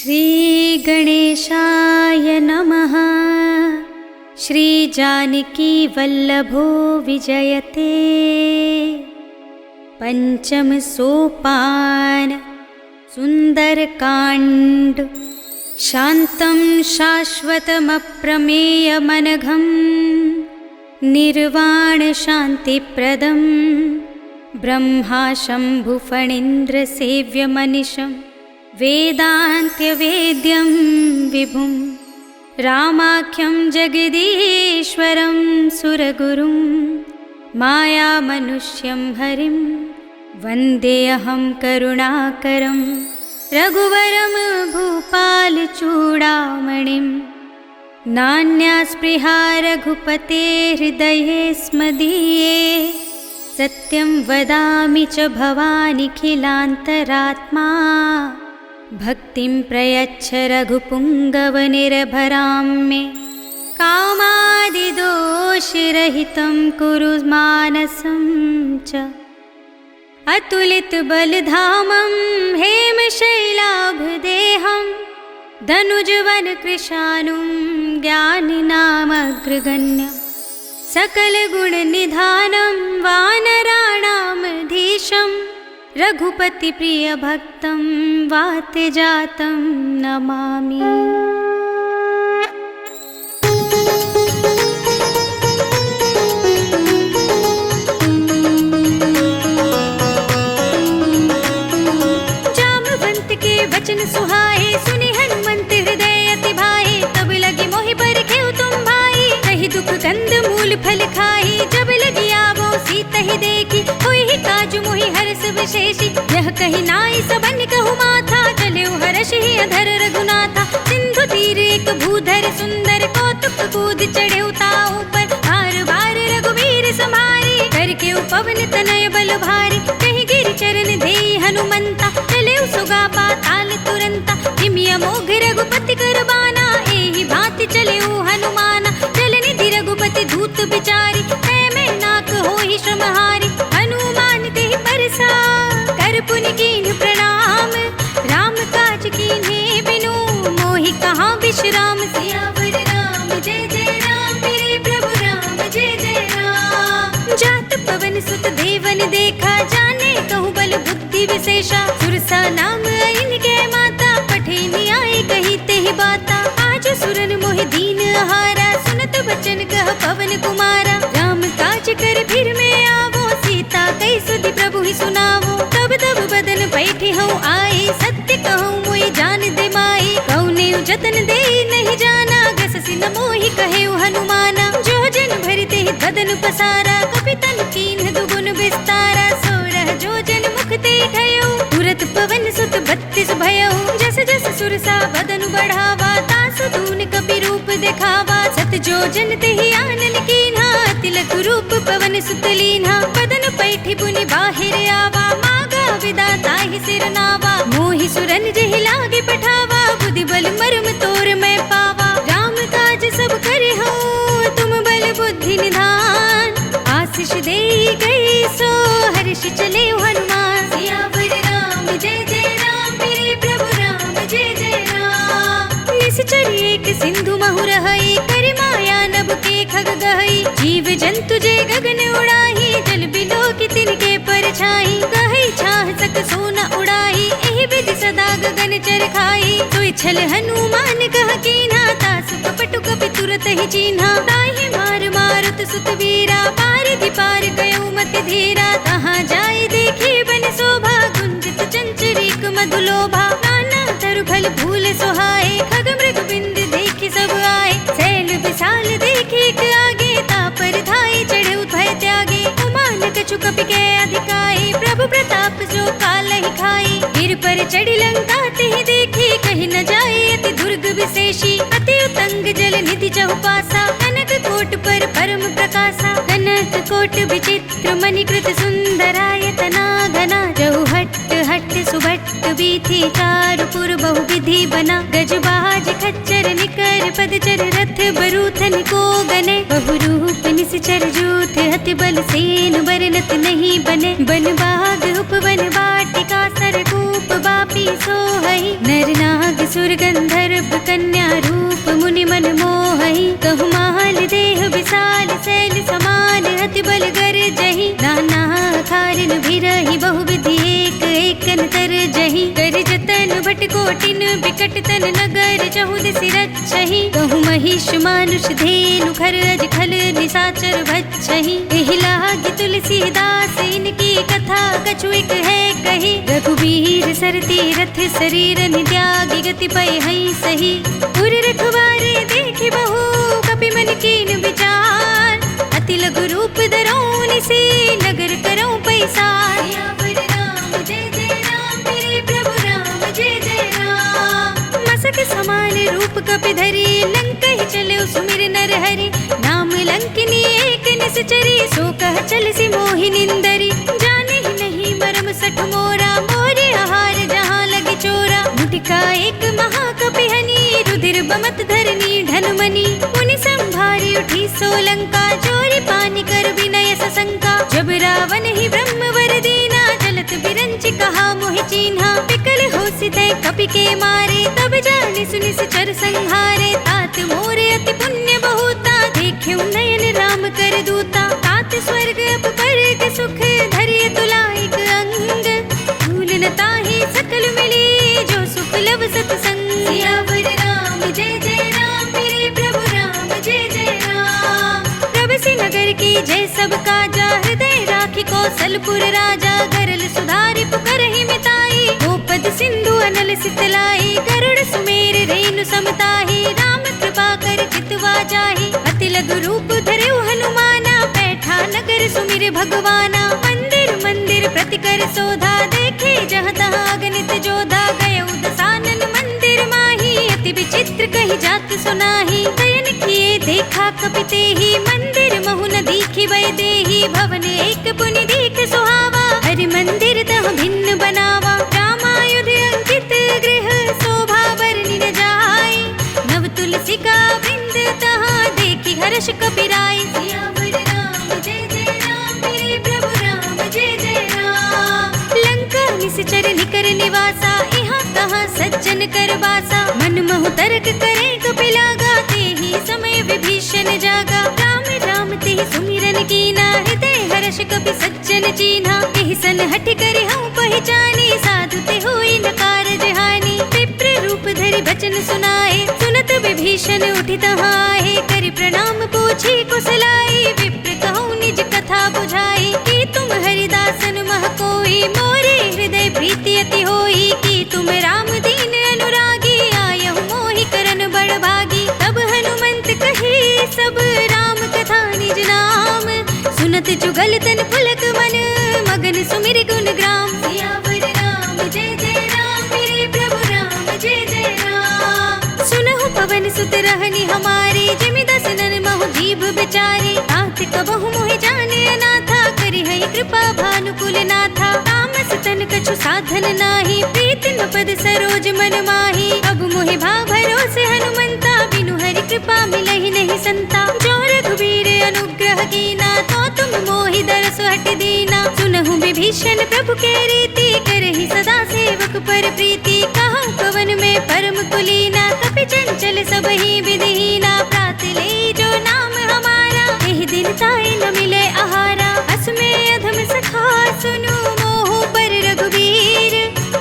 श्री गणेशाय नमः। श्री जानकी वल्लभो विजयते। पंचम सोपान सुंदरकांड। शांतं शाश्वतमप्रमेयमनघं निर्वाण शांतिप्रदं ब्रह्मा शंभुफणीन्द्र सेव्यमनिशं वेदान्त्यवेद्यं विभुं रामाख्यं जगदीश्वरं सुरगुरुं मायामनुष्यं हरिं वन्देऽहं करुणाकरं रघुवरं भूपालचूडामणिं। नान्या स्पृहा रघुपते हृदये स्मदीये सत्यं वदामि च भवानिखिलान्तरात्मा। भक्तिं प्रयच्छ रघुपुङ्गवनिर्भरां मे कामादिदोषरहितं कुरु मानसं च। अतुलितबलधामं हेमशैलाभदेहं धनुजवनकृशानुं ज्ञानिनामग्रगण्यं सकलगुणनिधानं वानराणामधीशं रघुपतिप्रियभक्तं वातजातं नमामि। जामवंत के वचन सुहाए सुनि हनुमंत हृदय अति भाए। तब लगी मोहि परखेउ तुम भाई कही दुख कंद मूल फल खाई। जब लगी आवो सीता ही देखी होई ही काजु मोहि हर्ष विशेषी। यह कही नाई सबन कहु माथा चले हर्ष ही अधर रघुनाथा। सिंधु तीर एक भूधर सुंदर कौतुक कूद चढ़े ताऊ पर। बार बार रघुवीर समारी करके उपवन तनय बल भारी। कही गिर चरण देई हनुमंता चले सुगा पाताल तुरंता। हिमिया मोघ रघुपति करबाना एहि भांति चले हनुमाना। चल निधि रघुपति धूत बिचारी में नाक होहि श्रमहारी। हनुमान तेहि परसा कर पुनि कीन्ह प्रणाम। राम काज कीन्हे बिनु मोहि कहाँ विश्राम। सियावर राम जय जय राम मेरे प्रभु राम जय जय राम। जात पवन सुत देवन देखा जाने कहु बल बुद्धि विशेषा। सुरसा नाम इनके माता पठे न्याय कही तेहि बाता। आज सुरन मोहि दीन आहारा सुनत बचन कह पवन कुमारा। राम काज कर फिर में आवो सीता कई सुधि प्रभु ही सुनावो। तब तब बदन बैठे हूँ आई सत्य कहूँ मोहि जान दे माई। कौने जतन दे नहीं जाना गससि न मोहि कहे हनुमाना। जो जन भरते ही बदन पसारा कपितन कीन्ह दुगुन विस्तारा। सोरह जो जन मुख ते ठयो तुरत पवन सुत 32 भयउ। जस जस सुरसा बदन बढ़ावा तासु दून कपि रूप दिखावा। सत जो जन तेहि आनन कीन्हा तिलक रूप पवन सुत लीन्हा। बदन पैठी पुनि बाहिर आवा मागा विदा ताहि सिर नावा। मोहि सुरन जेहि लागे पठावा बुद्धि बल मर्म तोर मैं पावा। राम काज सब करे हो तुम बल बुद्धि निधान। आशीष दे गई सो हर्ष चले हनुमान। सियावर राम जय जय राम मेरे प्रभु राम जय जय राम। निश्चर एक सिंधु महु रहई करि माया नभ के खग गहई। जीव जंतु जे गगन उड़ाही जल बिलो की तिनके परछाई। गहई छाह सक सोना उड़ाही एहि विधि सदा गगन चर खाई। सोई छल हनुमान कह कीन्हा तासु कपटु कपि तुरत ही चीन्हा। ताहि मार मारुत सुत वीरा पारिधि पार गयो मति धीरा। तहाँ जाय देखे बन शोभा गुंजित चंचरीक मधुलोभा। नाना तरु फल फूल सोहाए खग मृग बिंद देखि सब आए। सैल विशाल देखी एक आगे तापर धाई चढ़े भय त्यागे। उमान कछु कपि के अधिकाई प्रभु प्रताप जो काल ही खाई। गिर पर चढ़ी लंका तेहि देखी कहीं न जाए अति दुर्ग विशेषी। अति उतंग जल निधि चहुपासा कनक कोट पर परम प्रकाशा। कनक कोट विचित्र मणिकृत सुंदरायतना घना। जहु हट्ट हट्ट सुभट्ट बीथी चारु पुर बहु विधि बना। गजबाज खच्चर निकर पदचर रथ बरूथन को गने। बहु रूप निश्चर जूथ हति बल सेन बरनत नहीं बने। बन बाग उपवन वाटिका सरकूप बापी सोहई। नर नाग असुर गंधर्व कन्या रूप मुनि मन मोहहि, कहु माल देह विशाल शैल समान अति बल गर जहि, नाना कारण भिरहि बहुविधि एक एकन तर जहि, कर जतन भट कोटिन बिकट तन नगर चहुद सिरच्छहि, कहु महिष मानुष धेनु खर अज खल निसाचर भच्छहि, एहि लागी तुलसीदास इनकी कथा कछु एक है कही, रघुबीर सरती रथ शरीर नित्यागी गति पय हई सही, उर रखवारे देखि बहु कपि मन कीन विचार, अति लघु रूप धरौं निसी नगर करौं पैसार, सियावर राम जय जय राम मेरे प्रभु राम जय जय राम, मसक समान रूप कपि धरी लंकहि चले सुमिर नर हरि, नाम लंकिनी एक निश्चरी सो कह चल सी मोहि निंदरी, जाने ही नहीं मरम सठ मोरा मोरे आहार जहाँ लगे चोरा, मुटिका एक महाकपि हनी रुधिर बमत धरनी ढनमनी, मुनि संभारी उठी सोलंका चोरी पानी कर विनय सशंका, जब रावण ही ब्रह्म वर दीना चलत बिरंच कहा मोहि चीन्हा, विकल होसि तै कपि के मारे तब जाने सुनि चर संहारे, तात मोरे अति पुण्य बहुता देख्यु नयन राम कर दूता, तात स्वर्ग अप के सुख धरिय तुलाइक अंग, भूल न ताहि सकल मिली जो सुख लव सतसंग, सियावर राम जय जय राम मेरे प्रभु राम जय जय राम, प्रभसि नगर की जय सब काजा हृदय राखी कौशलपुर राजा, गरल सुधारि पुकारहि मिताई, गोपद सिंधु अनल सितलाई, गरुड़ सुमेर रेणु समताहि, राम कृपा कर चितवा जाहि, अति लघु रूप धरौ हनुमाना, बैठा नगर सुमिर भगवाना, मंदिर मंदिर प्रति कर सोधा, देखे जहाँ तहाँ अगणित जोधा, गयौ दसानन मंदिर माही, अति विचित्र कही जात सुनाही, शयन किए देखा कपि तेहि, मंदिर महु न दीखि वै देहि, भवन एक पुनि दीख सुहावा, हरि मंदिर तह भिन्न बनावा, रामायुध अंकित गृह शोभा वर्णि न जाय, नव तुलसी का वृंद तहाँ देखि हर्ष कपिराय, सियावर राम जय जय राम मेरे प्रभु राम जय जय राम, लंका निश्चर निकर निवासा, यहाँ तहाँ सज्जन कर बासा, मन महु तर्क करे कपि लागा, तेहि समय विभीषण जागा, राम राम तेहि सुमिरन कीना, हृदय हर्ष कपि सज्जन चीन्हा, एहि सन हठ करि हऊँ पहिचानी, साधु ते होई न कारज हानि, विप्र रूप धरि बचन सुनाए, सुनत विभीषण उठि तहाँ आए, करि प्रणाम पूछी कुशलाई, विप्र कहूँ निज कथा बुझाई, कि तुम हरिदासन मह कोई, मोरे हृदय प्रीति अति होई, कि तुम राम दीन अनुरागी, आयहु मोहि करन बड़ भागी, तब हनुमंत कही सब राम कथा निज नाम, सुनत जुगल तन पुलक मन मगन सुमिर गुण ग्राम, सियावर राम जय जय राम मेरे प्रभु राम जय जय राम, सुनहु पवन सुत रहनि हमारे, जिमि दसनन महु जीभ बिचारे, तात कबहु मोहि जाने अनाथा, करि हई कृपा भानुकुल नाथा, तामस तन कछु साधन नाही, प्रीति न पद सरोज मन माही, अब मोहि भाव भरोसे हनुमंता, बिनु हरि कृपा मिलहि नहीं संता, जो रघुबीर अनुग्रह कीना, तो तुम मोहि दरस हट दीना, सुनहु विभीषण प्रभु के रीति, करहि सदा सेवक पर प्रीति, कहूँ कवन में परम कुलीना, कपि चंचल सबहि विधिहीना, प्रात ले जो नाम हमारा, एहि दिन ताई न मिले आहारा, अस में अधम सखा सुनु मोह पर रघुबीर,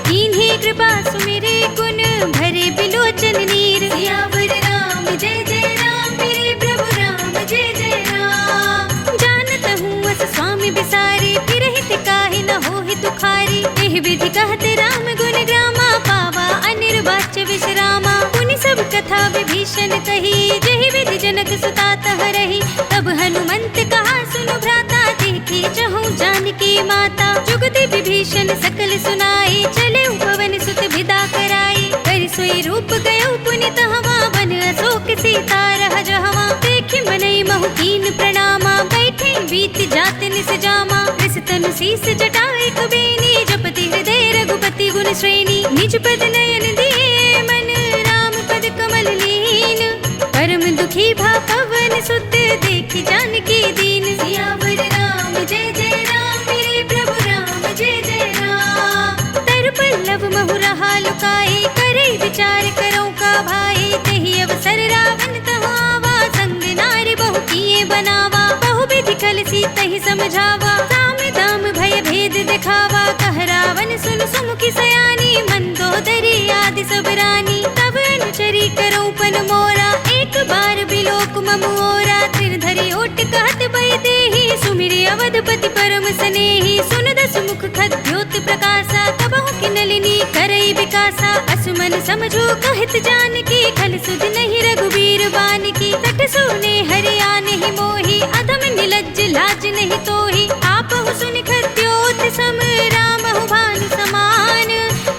कीन्ही कृपा सुमिरे गुण भरे बिलोचन नीर, सियावर राम जय जय राम मेरे प्रभु राम जय जय राम, जानत हूँ अस स्वामी बिसारी, फिरहि तिकाहि न होहि दुखारी, एहि विधि कहते राम गुण ग्रामा, पावा अनिर्वाच्य विश्रामा, पुनि सब कथा विभीषण कही, जेहि विधि जनक सुता तह रही, तब हनुमंत कहा सुनु भ्राता, देखी चहु जानकी माता, जुगति विभीषण सकल सुनाई, चले पवन सुत विदा कराई, कर सोई रूप गयो पुनि तहवा, बन अशोक सीता रह जहवा, देखि मनई महु कीन प्रणामा, बैठे बीत जात निस जामा, कृस तनु शीस जटाए कुबेनी, जपति हृदय रघुपति गुण श्रेणी, निज पद नयन दिए मन राम पद कमल लीन, परम दुखी भा पवन सुत देखि जानकी दीन, सियावर राम जय जय राम मेरे प्रभु राम जय जय राम, तर पल्लव महु रहा लुकाई, करे विचार कर समझावा, साम दाम भय भेद दिखावा, कह रावण सुन सुमुखी सयानी, मंदोदरी आदि सब रानी, तब अनुचरी करो पन मोरा, एक बार बिलोक मम ओरा, त्रिधरि ओट कहत बई देहि, सुमिरि अवधपति परम सनेहि, सुन दस मुख खद्योत प्रकाशा, कबहु की नलिनी करई विकासा, असुमन समझो कहत जानकी, खल सुध नहीं रघुबीर बानकी, सठ सोने हरिया नहीं मोही, अधम निलज्ज लाज नहीं तोही, आपहु सुनि खद्योत सम, रामहु भानु समान,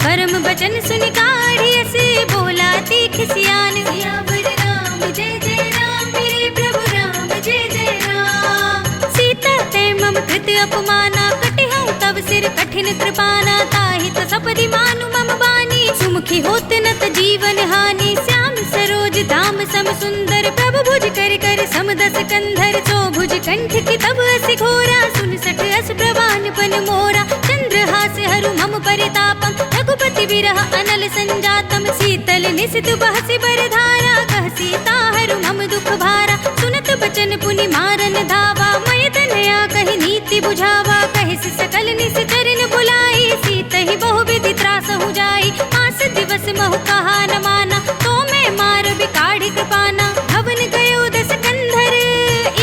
परम बचन सुनि काढ़ियस, बोला तीख सियान, सियावर राम जय जय राम, मेरे प्रभु राम जय जय राम, सीता ते मम कृत अपमाना, कटिहउँ तब सिर कठिन कृपाना, ताहि त सपदि मानु मम बानी, सुमुखी होत न त जीवन हानि, श्याम सरोज धाम सम सुंदर, प्रभु भुज कर कर सम दस कंधर, सो भुज कंठ की तब असि घोरा, सुन सठ अस प्रवान पन मोरा, चंद्रहास हरु मम परितापम, रघुपति विरह अनल संजातम, शीतल निसित बहसि बरधारा, कह सीता हरु मम दुख भारा, सुनत बचन पुनि मारन धावा, मय तनया कहि नीति बुझावा, कहिस सकल निश्चरन बुलाई, सीतहि बहु विधि त्रासहु जाई, मास दिवस महु कहा न माना, तो मैं मार बिकाढ़ी कृपाना, भवन गयो दस कंधर,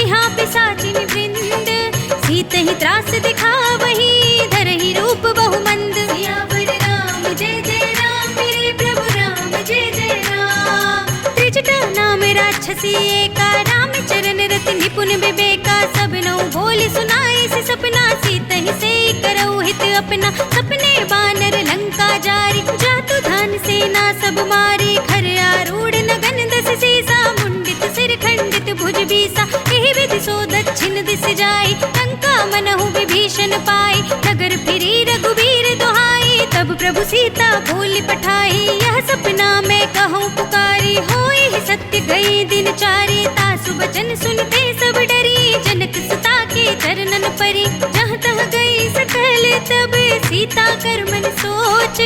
इहाँ पिशाचिन वृंद, सीतहि त्रास दिखावही, धरहि रूप बहु मंद, सियावर राम जय जय राम, मेरे प्रभु राम जय जय राम, त्रिजटा नाम राक्षसी एका, राम चरण रति निपुण विवेका, सब नौ बोल सुनाए से सपना, सीतहि से करऊ हित अपना, सपने बानर लंका जारी, जातु धान सेना सब मारी, खर आरूढ़ नगन दस सीसा, मुंडित सिर खंडित भुज बीसा, एहि विधि सो दक्षिण दिस जाई, लंका मनहु विभीषण पाई, नगर फिरी रघुबीर दुहाई, तब प्रभु सीता बोल पठाई, यह सपना मैं कहूँ पुकारी, होई ही सत्य गई दिन चारी, तासु बचन सुनते सब डरी, जनक सुता के चरणन परी, जहाँ तह गई सकल तब, सीता कर मन सोच,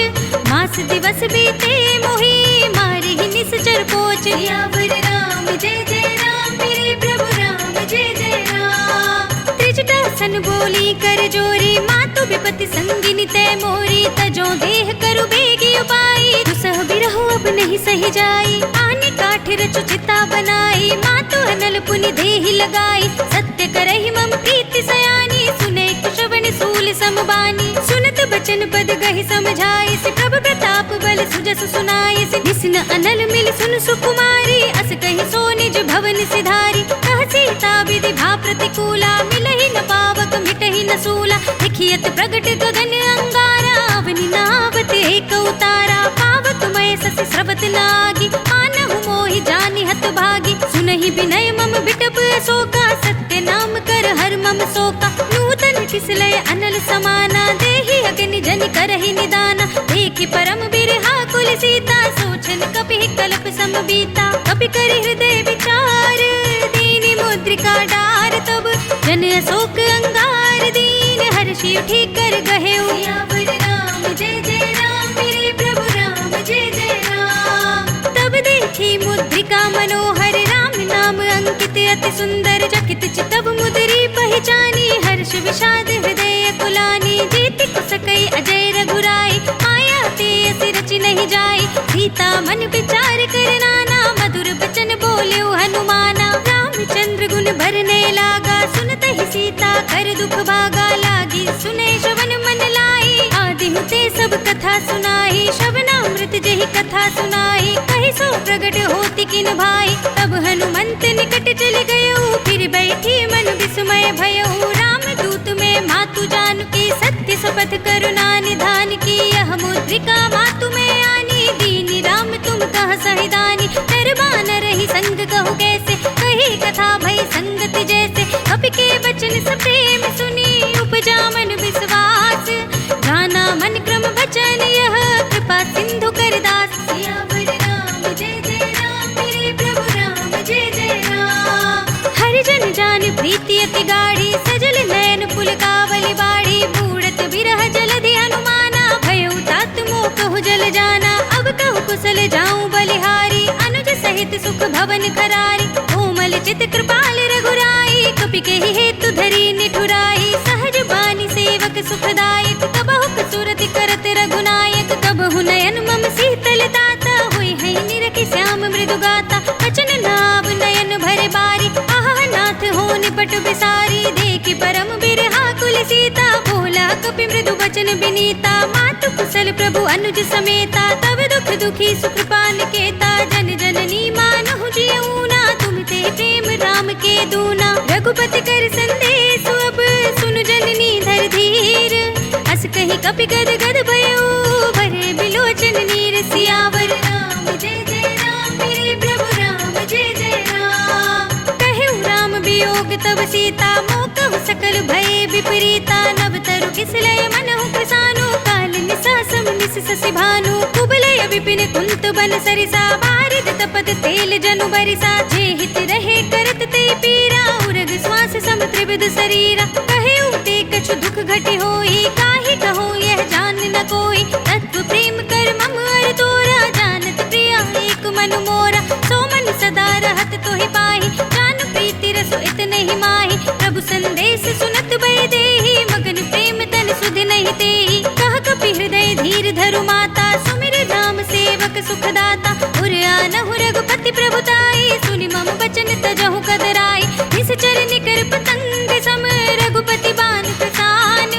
मास दिवस बीते मोही, मारी ही निश्चर पोच, सियावर राम जय जय राम, मेरे प्रभु राम जय जय राम, त्रिजटा सन बोली कर जोरी, मातु विपति संगिनी तै मोरी, तजो देह करु बेगी उपाई, दुसह बिरहो अब नहीं सही जाई, आने काठ रचु चिता बनाई, मातु अनल पुनि देहि लगाई, सत्य करहि मम प्रीति सयानी, सुने कुशवन सूल समबानी, सुनत बचन पद गहि समझाई, से प्रभु प्रताप बल सुजस सुनाई, से निस्न अनल मिल सुन सुकुमारी, अस कहि सो निज भवन सिधारी, कह सीता विधि भा प्रतिकूला, मिलहि न पावक मिटहि न सूला, लिखियत प्रगट गगन अंगारा, अवनि नावत एक उतारा, पावक मय सस स्रवत नागी, मानहु मोहि जानि हत भागी, सुनहि बिनय मम बिटप अशोका, सत्य नाम कर हर मम शोका, नूतन किसलय अनल समाना, देहि अग्नि जनि करहि निदाना, देखि परम बिरहा कुल सीता, सोचन कपिहि कल्प सम बीता, कपि करि हृदय विचार, दीनि मुद्रिका डार, तब जन अशोक अंगार, दीन हर्षि उठि कर गहेउ, सियावर राम जय जय राम, मेरे प्रभु राम जय जय राम, तब देखी मुद्रिका मनोहर, राम नाम अंकित अति सुंदर, चकित चितव मुद्री पहचानी, हर्ष विषाद हृदय कुलानी, जीति कुसकई अजय रघुराई, माया ते असि रचि नहीं जाई, सीता मन विचार कर नाना, मधुर बचन बोल्यो हनुमाना, रामचंद्र गुण भरने लागा, सुनत ही सीता कर दुख भागा, लागी सुने श्रवण मन लाई, आदि हुते सब कथा सुनाई, श्रवणामृत जहि कथा सुनाई, कहि सो प्रगट होति किन भाई, तब हनुमंत निकट चल गयो, फिर बैठी मन विस्मय भयो, राम दूत में मातु जानकी, सत्य शपथ करुणा निधान की, यह मुद्रिका मातु में आनी, दीनी राम तुम कह सहिदानी, दरबान रही संग कहु कैसे, कही कथा भई संगत जैसे, कपि के वचन सप्रेम सुनी, उपजा मन विश्वास, जाना मन क्रम वचन यह, कृपा सिंधु कर दास, सियावर राम जय जय राम, मेरे प्रभु राम जय जय राम, हरिजन जान प्रीति अति गाढ़ी, सजल नयन पुलकावली बाढ़ी, बूढ़त बिरह जलधि हनुमाना, भयउ तात मोह कहु जल जाना, अब कहु कुशल जाऊं बलिहारी, अनुज सहित सुख भवन करारी, कोमल चित कृपाल रघुराई, कपि के हेतु धरी निठुराई, सुखदायक, कबहुक सुरति करत रघुनायक। कबहु नयन मम शीतल दाता, हुई है निरखि श्याम मृदु गाता। बचन नाव नयन भरे बारी, आहा नाथ हो निपट बिसारी। देखि परम बिरहा कुल सीता, बोला कपि मृदु बचन बिनीता। मातु कुशल प्रभु अनुज समेता, तब दुख दुखी सुकृपा निकेता। जन जननी मानहु जियऊना, तुम ते प्रेम राम के दूना। रघुपति कर संदेश अब सुनु जननी धर धीर। अस कहीं कपि गद गद भयो, भरे बिलोचन नीर। सियावर राम जय जय राम, मेरे प्रभु राम जय जय राम। कहु राम वियोग तब सीता, मोकहु सकल भय विपरीता। नव तरु किसलय मनहु कृसानु, काल निसा सम निस ससि भानु। कुबलय विपिन कुंत बन सरिसा, बारिद तपत तेल जनु बरिसा। जे हित रहे करत ते पीरा, उरग श्वास सम त्रिविध शरीरा। कहे ते कछु दुख घटे होई, काहि कहो यह जान न कोई। तत्व प्रेम कर मम अर तोरा, जानत प्रिया एक मन मोरा। सो मन सदा रहत तोहि पाहि, जान प्रीति रसो इतने ही माहि। प्रभु संदेश सुनत भय देहि, मगन प्रेम तन सुध नहीं तेहि। कह कपि हृदय धीर धरु माता, सुमिर राम सेवक सुखदाता। उर आनहु रघुपति प्रभुताई, सुनि मम बचन तजहु कदराई। निश्चर निकर पतंग सम, रघुपति बान प्रसान।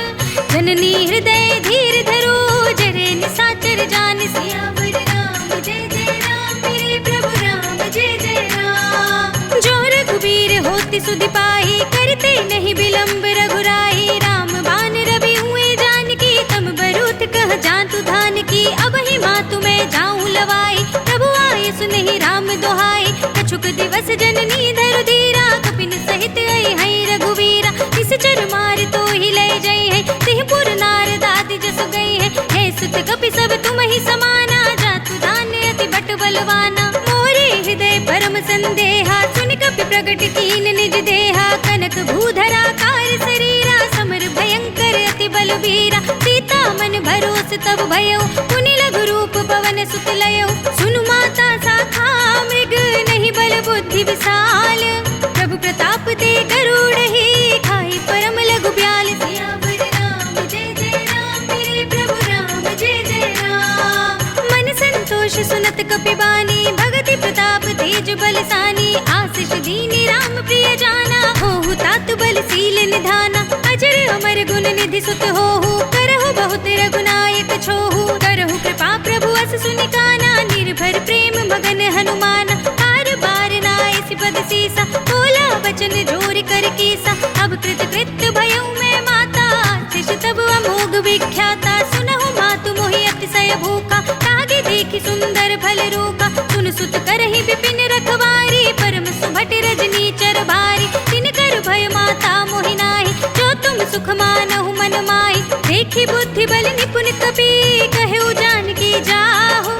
जननी हृदय धीर धरो, जरे निसाचर जान। सियावर राम जय जय राम, मेरे प्रभु राम जय जय राम। जो रघुवीर होति सुधि पाहि, करते नहीं विलंब रघुराई। राम बान रवि हुए जानकी, तम बरूथ कह जातु धान की। अब ही मातु मैं जाऊं लवाई, प्रभु आए सुनहि राम दोहाई। कछुक दिवस जननी धरु धीरा, कपिन सहित आई है रघुवीरा। निश्चर मार तो ही ले जई है, सिंहपुर नारद आदि जसु गई है। हे सुत कपि सब तुम ही समाना, जातु दान अति बट बलवाना। मोरे हृदय परम संदेहा, सुनि कपि प्रगट कीन निज देहा। कनक भूधरा कार शरीरा, समर भयंकर अति बलवीरा। सीता मन भरोस तब भयो, पुनि लघु रूप पवन सुत लयो। सुनु माता साखा मृग, नहीं बल बुद्धि विशाल। प्रभु प्रताप ते गरुड़हि, खाई परम लघु ब्याल। सियावर राम जय जय राम, मेरे प्रभु राम जय जय राम। मन संतोष सुनत कपि बानी, भगति प्रताप तेज बलसानी। आशीष दीनी राम प्रिय जाना, होहु तात बल सील निधाना। अजर अमर गुण निधि सुत होहु, करहु बहुत रघुनायक छोहु। करहु कृपा प्रभु अस सुनि काना, निर्भर प्रेम मगन हनुमाना। बार बार नाइ पद सीसा, बोला बचन जोर कर कीसा। अब कृत कृत्य भयउ मैं माता, शिष तब अमोघ विख्याता। सुनहु मातु मोहि अतिशय भूखा, तागे देखि सुंदर फल रूका। सुन सुत करहि विपिन रखवारी, परम सुभट रजनी चर भारी। तिन कर भय माता मोहि नाहि, जो तुम सुख मानहु मन माहि। देखि बुद्धि बल निपुण कपि, कहु जानकी जाहु।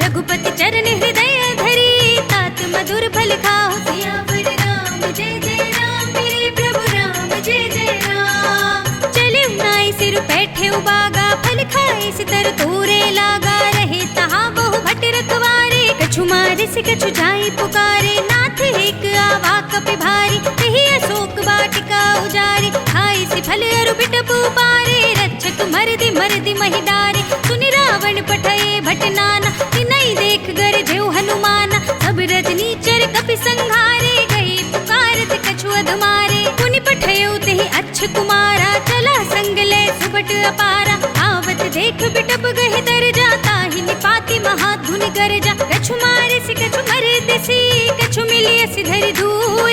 रघुपति चरण हृदय धरी, तात मधुर फल खाहु। सियावर राम जय जय राम, मेरे प्रभु राम जय जय राम। चले नाई सिर बैठे उबागा, फल खाए सितर तोरे लागा। रहे तहाँ बहु भट रखवारे, कछु मारे से कछु जाई पुकारे। नाथ एक आवा कपि भारी, कही अशोक वाटिका उजारे। खाई से फल अरु बिटपु पारे, रक्षक मरदि मरदि महि डारे। सुनि रावण पठये भट नाना, तिनहि देख गर जेउ हनुमाना। सब रजनी चर कपि संघारे, गए पुकारत कछु अधमारे। पुनि पठयो तेहि अच्छ कुमारा, चला संग ले सुबट अपारा। आवत देख बिटप गहि तर जाता, ही निपाति महाधुनि गरजा। कछु मारे से कछु मरे दिसी, कछु मिलिय सिधरि धूर।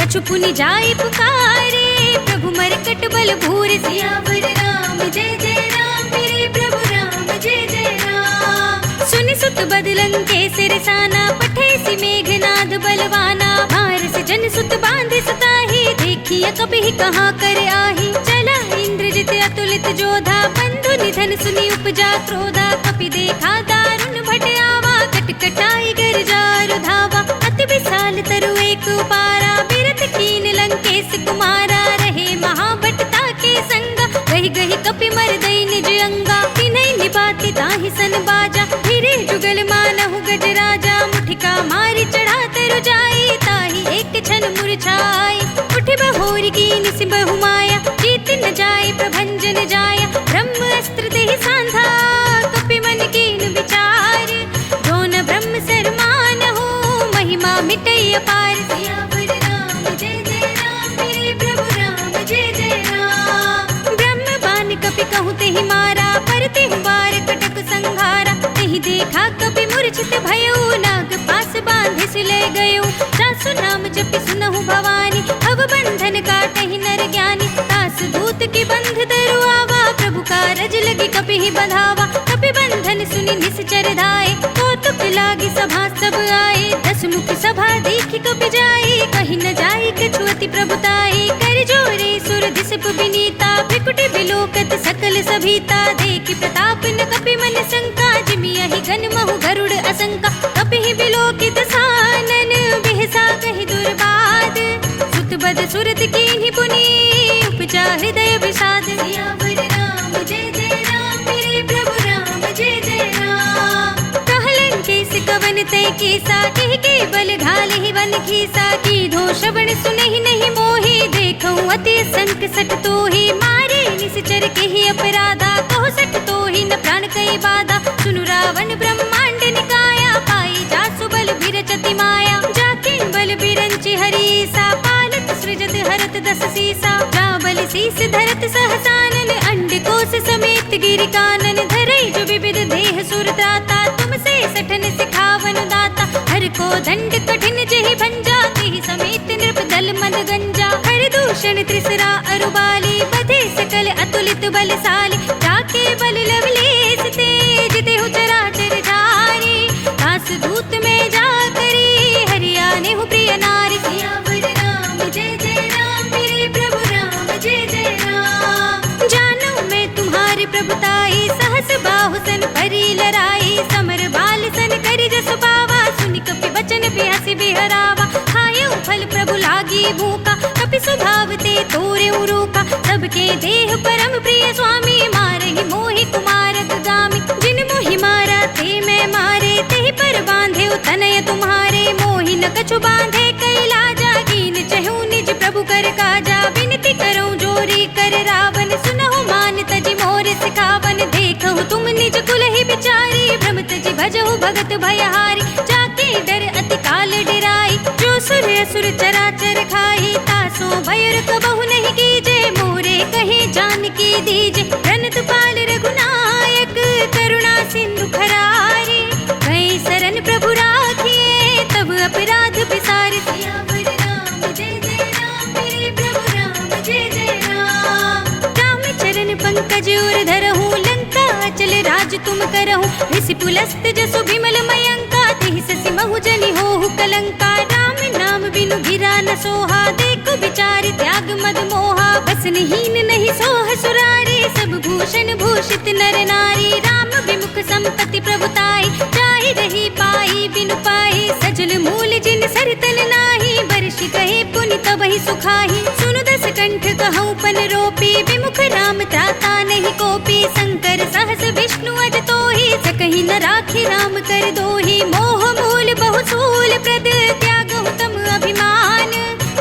कछु पुनि जाई पुकारे, प्रभु मरकट बल भूर। सियावर राम जय जय राम, मेरे प्रभु राम जय जय राम। सुनि सुत बदलंग के सिरसाना, पठे सि मेघनाद बलवाना। भार से जन सुत बांधे सताही, देखिए कभी कहाँ कर आही। चला इंद्रजित अतुलित जोधा, बंधु निधन सुनि उपजा क्रोधा। कपि देखा दारुण भट आवा, कटकटाई गर जारु धावा। अति विशाल तरु एक उपारा, बिरथ कीन लंकेश कुमारा। रहे महाभटता के संगा, गहि गहि कपि मरदई निज अंगा। तिन्हि निबाति ताहि सन बाजा, फिरे जुगल मानहु गजराजा। मुठिका मारि चढ़ा तरु जाई, ताहि एक क्षण मुरझाई। उठ बहोरी कीन सिंह बहु माया, जीत न जाय प्रभंजन जाया, ब्रह्म अस्त्र देहि सांधा, कपि मन कीन विचार। जो न ब्रह्म सरमान हो, महिमा मिटई अपार। सियावर राम जय जय राम, मेरे प्रभु राम जय जय राम। ब्रह्म बान कपि कहूँ तेहि मारा, पर तेहु बार कटक संघारा। तेहि देखा कपि मूर्छित भयो, नाग पास बांधे सिले गयो। जासु नाम जपि सुनहु भवानी, भव बंधन काटहि नर ज्ञानी। दास दूत की बंध धरु आवा, प्रभु कारज लगी कपि ही बंधावा। कपि बंधन सुनि निश्चर धाये, कौतुक लागी सभा सब आए। दस मुख सभा देखि कपि जाए, कहीं न जाई कछु अति प्रभुताई। कर जोरे सुर दिसप विनीता, भृकुटि बिलोकत सकल सभीता। देखि प्रताप न कपि मन शंका, जिमियहि घन महु गरुड़ असंका। कपि ही बिलोकित सानन, बिहसा कहि दुर्बाद। सुत बद सुरत कीन्हि पुनि, उपजा हृदय विषाद। सियावर राम जय जय राम, मेरे प्रभु राम जय जय राम। कहलन केस कवन तै केसा, कहि के बल घालहि वन खीसा। कीधो श्रवण सुनहि नहीं मोहि, देखऊँ अति संक सठ तोहि। मारे निश्चर केहि अपराधा, कहो सठ तोहि न प्राण कई बाधा। सुनु रावण ब्रह्मांड निकाया, पाई जासु बल बिरचति माया। जाके बल बिरंचि हरीसा, पालत सृजत हरत दस सीसा। जा बल शीस धरत सहसानन, अंड कोश समेत गिरि कानन। धरई जो विविध देह सुर त्राता, तुमसे सठन सिखावन दाता। हर को दंड कठिन जेहि भंजा, तेहि समेत नृप दल मद गंजा। हर दूषण त्रिसरा अरुबाली, बधे सकल अतुलित बलशाली। जाके बल लवलेश तेज, देहु चराचर झारी। दास दूत में जा करी, हरियाने हूँ प्रिय नारी। सियावर राम जय जय राम, मेरे प्रभु राम जय जय राम। जानू मैं तुम्हारी प्रभुताई, सहस बाहु सन परी लराई। समर बाल सन करि जसु पावा, सुनि कपि बचन बिहसि बिहरावा। खायऊ फल प्रभु लागी भूखा, कपि स्वभाव ते तोरे रोका। सबके देह परम प्रिय स्वामी, मारहि मोहि कुमारक गामी। जिन मोहि मारा ते मैं मारे, तेहि पर बांधे तनय तुम्हारे। मोहि न कछु बांधे कैलाजा, कीन चहु निज प्रभु कर काजा। विनती करऊँ जोरी कर रावण, सुनहु मान तजि मोर सिखावन। देखहु तुम निज कुल ही बिचारी, भ्रम तजि भजहु भगत भयहारी। जाके डर अति काल डिराई, जो सुर असुर चराचर खाई। तासो भयर कबहु नहीं कीजे, मोरे कहे जानकी दीजे। प्रणत पाल रघुनायक, करुणा सिंधु खरारे। गए शरण प्रभु राखिए, तब अपराध बिसारे। सियावर राम जय जय राम, मेरे प्रभु राम जय जय राम। राम चरण पंकज उर धरहु, लंका अचल राज तुम करहु। ऋषि पुलस्त जसु विमल मयंका, तेहि ससि महु जनि होहु कलंका। राम नाम बिनु गिरा न सोहा, देखो बिचारि त्याग मद मोहा। बसनहीन नहीं सोह सुरारे, सब भूषण भूषित नर नारी। राम विमुख संपत्ति प्रभुताई, जाहि रही पाई बिनु पाई। सजल मूल जिन सरतन नाही, बरषि कहे पुनि तबहि सुखाही। सुनु दस कंठ कहूँ पन रोपी, विमुख राम त्राता नहीं कोपी। शंकर सहस विष्णु अज तोहि, सकहि न राखि राम कर दोहि। मोह मूल बहुसूल प्रद, त्यागहु तम अभिमान।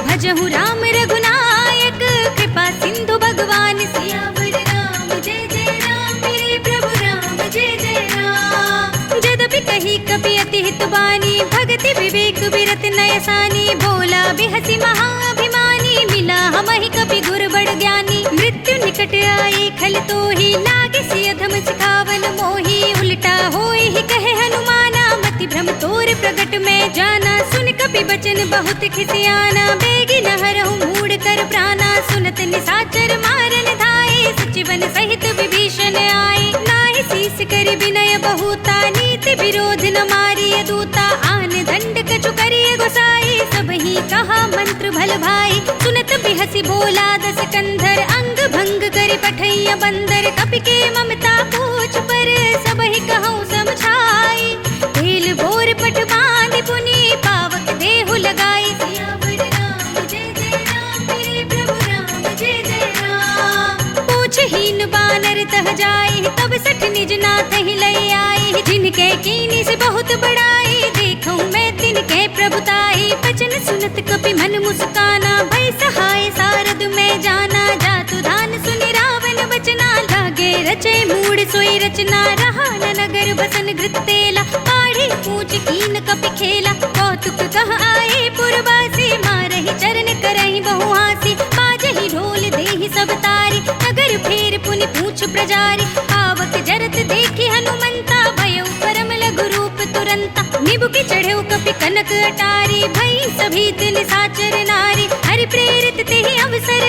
भजहु राम रघुनायक, कृपा सिंधु भगवान। सियावर राम जय जय राम, मेरे प्रभु राम जय जय राम। जदपि कही कपि अति हित बानी, भगति विवेक विरत नयसानी। बोला बिहसि महाअभिमानी, मिला हमहि कपि गुर बड़ ज्ञानी। मृत्यु निकट आई खल तोहि, लागे सि अधम सिखावन मोहि। उल्टा होय ही कहे हनुमाना, मति भ्रम तोर प्रगट में जाना। सुन कपि बचन बहुत खिसियाना, बेगी न हरहु मूढ़ कर प्राणा। सुनत निसाचर मारन धाये, सचिवन सहित विभीषण आए। नाहि शीस करि विनय बहुता, नीति विरोध न मारिय दूता। आन दंड कछु करिय गोसाई, सबहि कहा मंत्र भल भाई। सुनत बिहसि बोला दस कंधर, अंग भंग करि पठैया बंदर। कपि के ममता पूछ पर, सबहि कहूँ समझाई। तेल बोर पट बांधि पुनि, पावक देहु लगाई। सियावर राम जय जय राम, मेरे प्रभु राम जय जय राम। पूछहीन बानर तह जाए, तब सठ निज नाथ ही लई आई। जिनके कीनी से बहुत बड़ाई, देखूं मैं तिनके प्रभुताई। बचन सुनत कपि मन मुस्काना, भय सहाय सारद में जाना। जातु धान सुनि रावण बचन वचना लागे रचे मूड सोई रचना रहा न नगर बसन घृत तेला काढ़ी पूछ कीन कपि खेला कौतुक कह आए पुरवासी मारही चरण करही बहुहासी बाजही ढोल देहि सब तारी नगर फेर पुनि पूछ प्रजारी आवक जरत देखी हनुमंता भयो परम लघु रूप तुरंता निबुकी चढ़ेउ कपि कनक अटारी भई सभी तिन साचर नारी हरि प्रेरित तेहि अवसर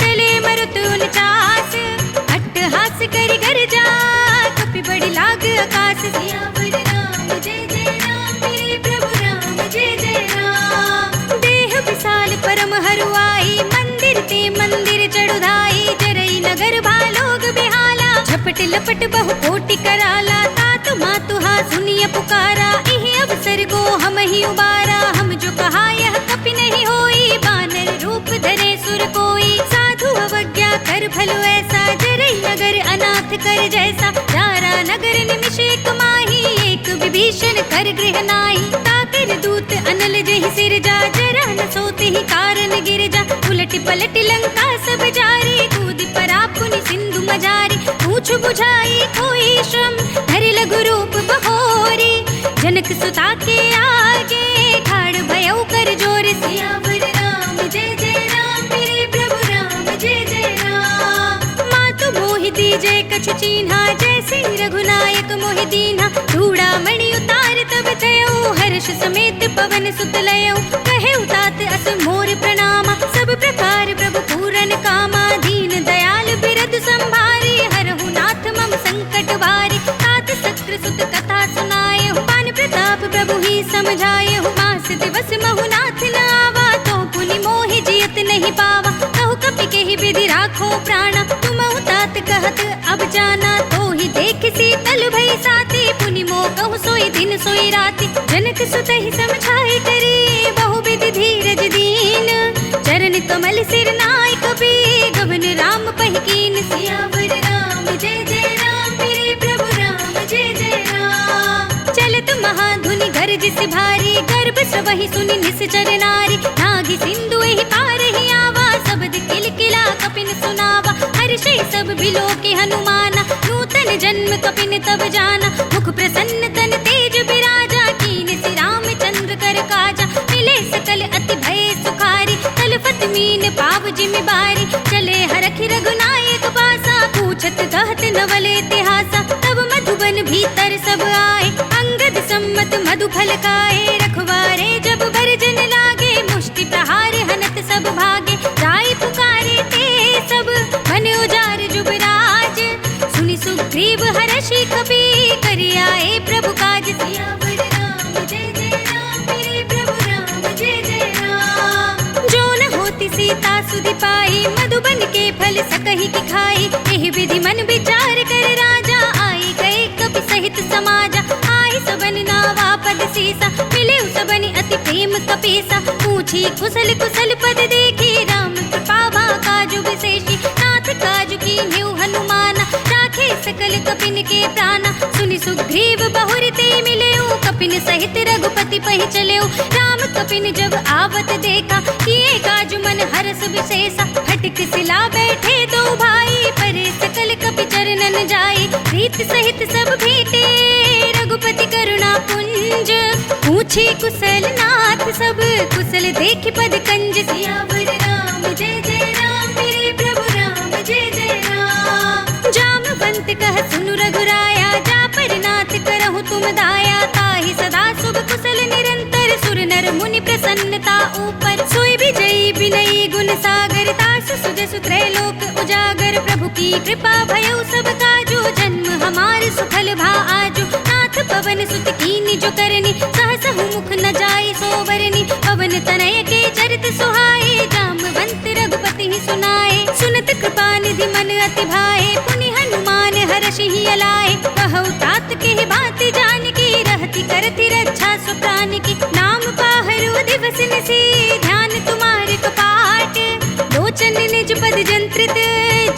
चले मरुत उनचास अट्टहास करि गर्जा कपि बड़ी लाग आकाश सियावर राम जय जय राम मेरे प्रभु राम जय जय राम देह विशाल परम हरुआई मंदिर ते मंदिर चढ़ुधाई जरई नगर भालोग बिहाला झपट लपट बहु कोटि कराला तात मातुहा सुनिय पुकारा इहि अवसर को हम ही उबारा हम जो कहा यह कपि नहीं होई बानर रूप धरे सुर कोई साधु अवज्ञा कर भलो ऐसा जरई नगर अनाथ कर जैसा जारा नगर निमिष एक माही एक विभीषण कर गृह नाई ताकर दूत अनल जहि सिर जा जरा न सोते ही कारण गिर जा उलट पलट लंका सब जारी कूद परा पुनि सिंधु मजारी पूछ बुझाई कोई श्रम धरि लघु रूप बहोरी जनक सुता के आगे ठाड़ भयउ कर जोर सियावर राम जय जय राम मेरे प्रभु राम जय जय राम मातु मोहि दीजे कछु चीन्हा जैसे रघुनायक मोहि दीन्हा धूड़ा मणि उतार तब तयउ हर्ष समेत पवन सुत लयउ कहे उतात अस मोर प्रणामा सब प्रकार प्रभु पूरन कामा दीन दयाल बिरद संभारी हरहु नाथ मम संकट भारी तात सत्र सुत कथा सुनाए पान प्रताप प्रभु ही समझाए मास दिवस महु नाथ न आवा तो पुनि मोहि जियत नहीं पावा कहु कपि केहि विधि राखो प्राणा तुम तात कहत अब जाना तो ही देख शीतल भई साथी पुनि मोह कहु सोई दिन सोई राति जनक सुत ही समझाए करी बहु विधि धीरज दीन चरण कमल सिर नाय कपि गगन राम पहिकीन सियावर राम जय जय राम मेरे प्रभु राम जय जय राम चलत महाधुनि गरज से भारी गर्भ सबहि सुनि निश्चर नारी नागी सिंधु एहि पार ही आवा शब्द किलकिला कपिन सुनावा हर्षे सब बिलो के हनुमाना नूतन जन्म कपिन तब जाना मुख प्रसन्न तन तेज बिराजा कीन सि रामचंद्र कर काजा मिले सकल अति भय सुखारी तलफत मीन पाव जिमि बारी चले हरखि रघुनायक पासा पूछत कहत नवल इतिहासा तब मधुबन भीतर सब आए अंगद सम्मत मधु फल खाए रखवारे जब बरजन लागे मुष्टि प्रहार हनत सब भागे राय पुकारे ते सब मन उजार जुबराज सुनि सुग्रीव हर्षि कपि करि आए प्रभु काज सियावर राम जय जय राम मेरे प्रभु राम जय जय राम जो न होती सीता सुधि पाई मधुबन के फल सकहि की खाई एहि विधि मन विचार कर राजा आई गए कपि सहित समाजा आई सबन नावा पद सीसा मिले सबन अति प्रेम कपीसा पूछी कुशल कुशल पद देखी राम कृपा काजु विशेषी नाथ काजु की न्यू हनुमाना राखे सकल कपिन के प्राणा सुनि सुग्रीव बहुर ते मिले कपिन सहित रघुपति पहि चले राम कपिन जब आवत देखा किए काजु मन हरस विशेषा हटिक सिला बैठे दो भाई परे सकल कपि चरणन जाई प्रीत सहित सब भेटे रघुपति करुणा पुंज पूछी कुशल नाथ सब कुशल देख पद कंज सियावर राम जय जय राम मेरे प्रभु राम जय जय राम जामवंत कह सुनु रघुराया जा पर नाथ करहु तुम दाया ताहि सदा शुभ कुशल निरंतर सुर नर मुनि प्रसन्नता ऊपर सोई विजयी विनयी गुण सागर तास सुजस त्रैलोक उजागर प्रभु की कृपा भयउ सब काजू जन्म हमार सुफल भा आजू नाथ पवन सुत कीनि जो करनी सहसहु मुख न जाय सोवरनी पवन तनय के चरित सुहाए जामवंत रघुपति ही सुनाए सुनत कृपा निधि मन अति भाए पुनि हनुमान हर्षि ही अलाए कहु तात के बात जान की रहती करती रक्षा सुप्राण की नाम पाहरु दिवस निसी ध्यान तुम्हारे कपाट लोचन निज पद जंत्रित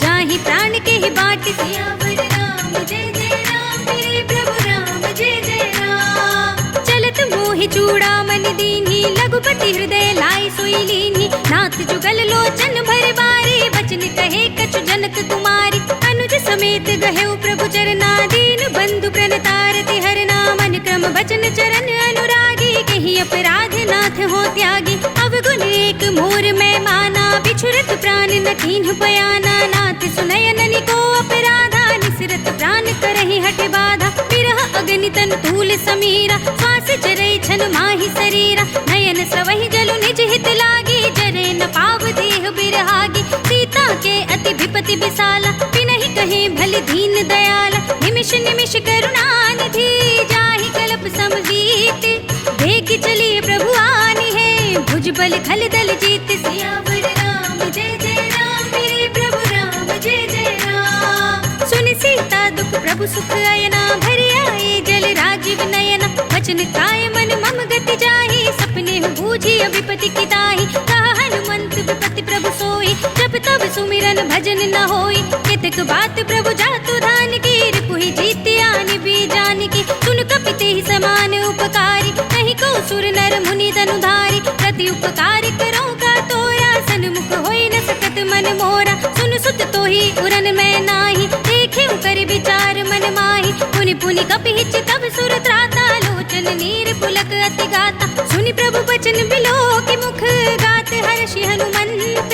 जाहि प्राण के ही बाट सियावर राम जय जय राम मेरे प्रभु राम जय जय राम चलत मोहि चूड़ामणि दीन्ही लघुपति हृदय लाई सोई लीन्ही नाथ जुगल लोचन भर बारी बचन कहे कछु जनक कुमारी खड्ग समेत गहेउ प्रभु चरना, दीन बंधु प्रणतारति हरना। मन क्रम बचन चरण अनुरागी, कहीं अपराध नाथ हो त्यागी। अवगुण एक मोर में माना, बिछुरत प्राण न कीन्ह बयाना। नाथ सुनयन को अपराधा, निसरत प्राण करहि हठ बाधा। विरह अग्नि तन तूल समीरा, श्वास जरई छन माहि शरीरा। नयन स्रवहि जलु निज हित लागी, जरे न पाव देह बिरहागी। सीता के अति विपति विशाला, बिनहि कहे भल दीन दयाला। निमिष निमिष करुणा निधि, जाहि कल्प समवीत। देख चलिए प्रभु आनी है, भुजबल खल दल जीत। सियावर राम जय जय राम, मेरे प्रभु राम जय जय राम। सुन सीता दुख प्रभु सुख अयना, भरि आए जल राजीव नयना। वचन काय मन मम गति जाहि, सपने बूझी विपति की ताहि। कहा हनुमंत विपति प्रभु सोई, जब तब सुमिरन भजन न होई। केतक बात प्रभु जातु धान की, रिपुहि जीति आनि भी जान की। सुन कपिते ही समान उपकारी, नहीं को सुर नर मुनि धनुधारी। प्रति उपकार करो का तोरा, सन्मुख होई न सकत मन मोरा। सुन सुत तो ही उरन में नाही, देखे कर विचार मन माही। पुनि पुनि कपिहिच तब सुर त्राता, लोचन नीर पुलक अति गाता। सुनि प्रभु बचन बिलो के मुख, गात हर्षि हनुमंत।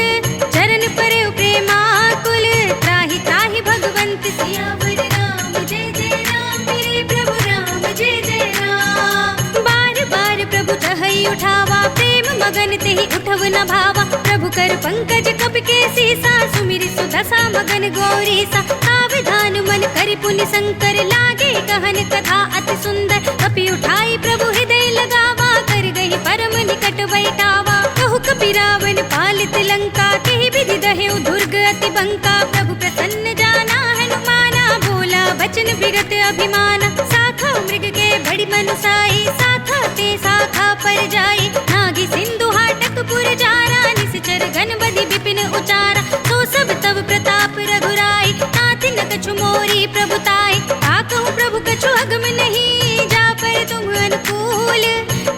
चरण परे प्रेमाकुल, त्राहि त्राहि भगवंत। सियावर राम जय जय राम, मेरे प्रभु राम जय जय राम। बार बार प्रभु चहई उठावा, प्रेम मगन तेहि उठव न भावा। प्रभु कर पंकज कपि के सीसा, सुमिरि सुदशा मगन गौरीसा। सावधान मन करि पुनि शंकर, लागे कहन कथा अति सुंदर। कपि उठाई प्रभु हृदय लगावा, कर गहि परम निकट बैठावा। कहु कपि रावण पालित लंका, तेहि विधि दहेउ दुर्ग अति बंका। प्रभु प्रसन्न जाना हनुमाना, बोला बचन बिगत अभिमाना। साखा मृग के बड़ी मनुसाई, साखा ते शाखा पर जाई। नागी सिंधु हाटक पुर जारा, निश्चर गण बधि विपिन उचारा। तो सब तब प्रताप रघुराई, नाति न कछु मोरी प्रभुताई। ताकहु प्रभु कछु अगम नहीं, जा पर तुम अनुकूल।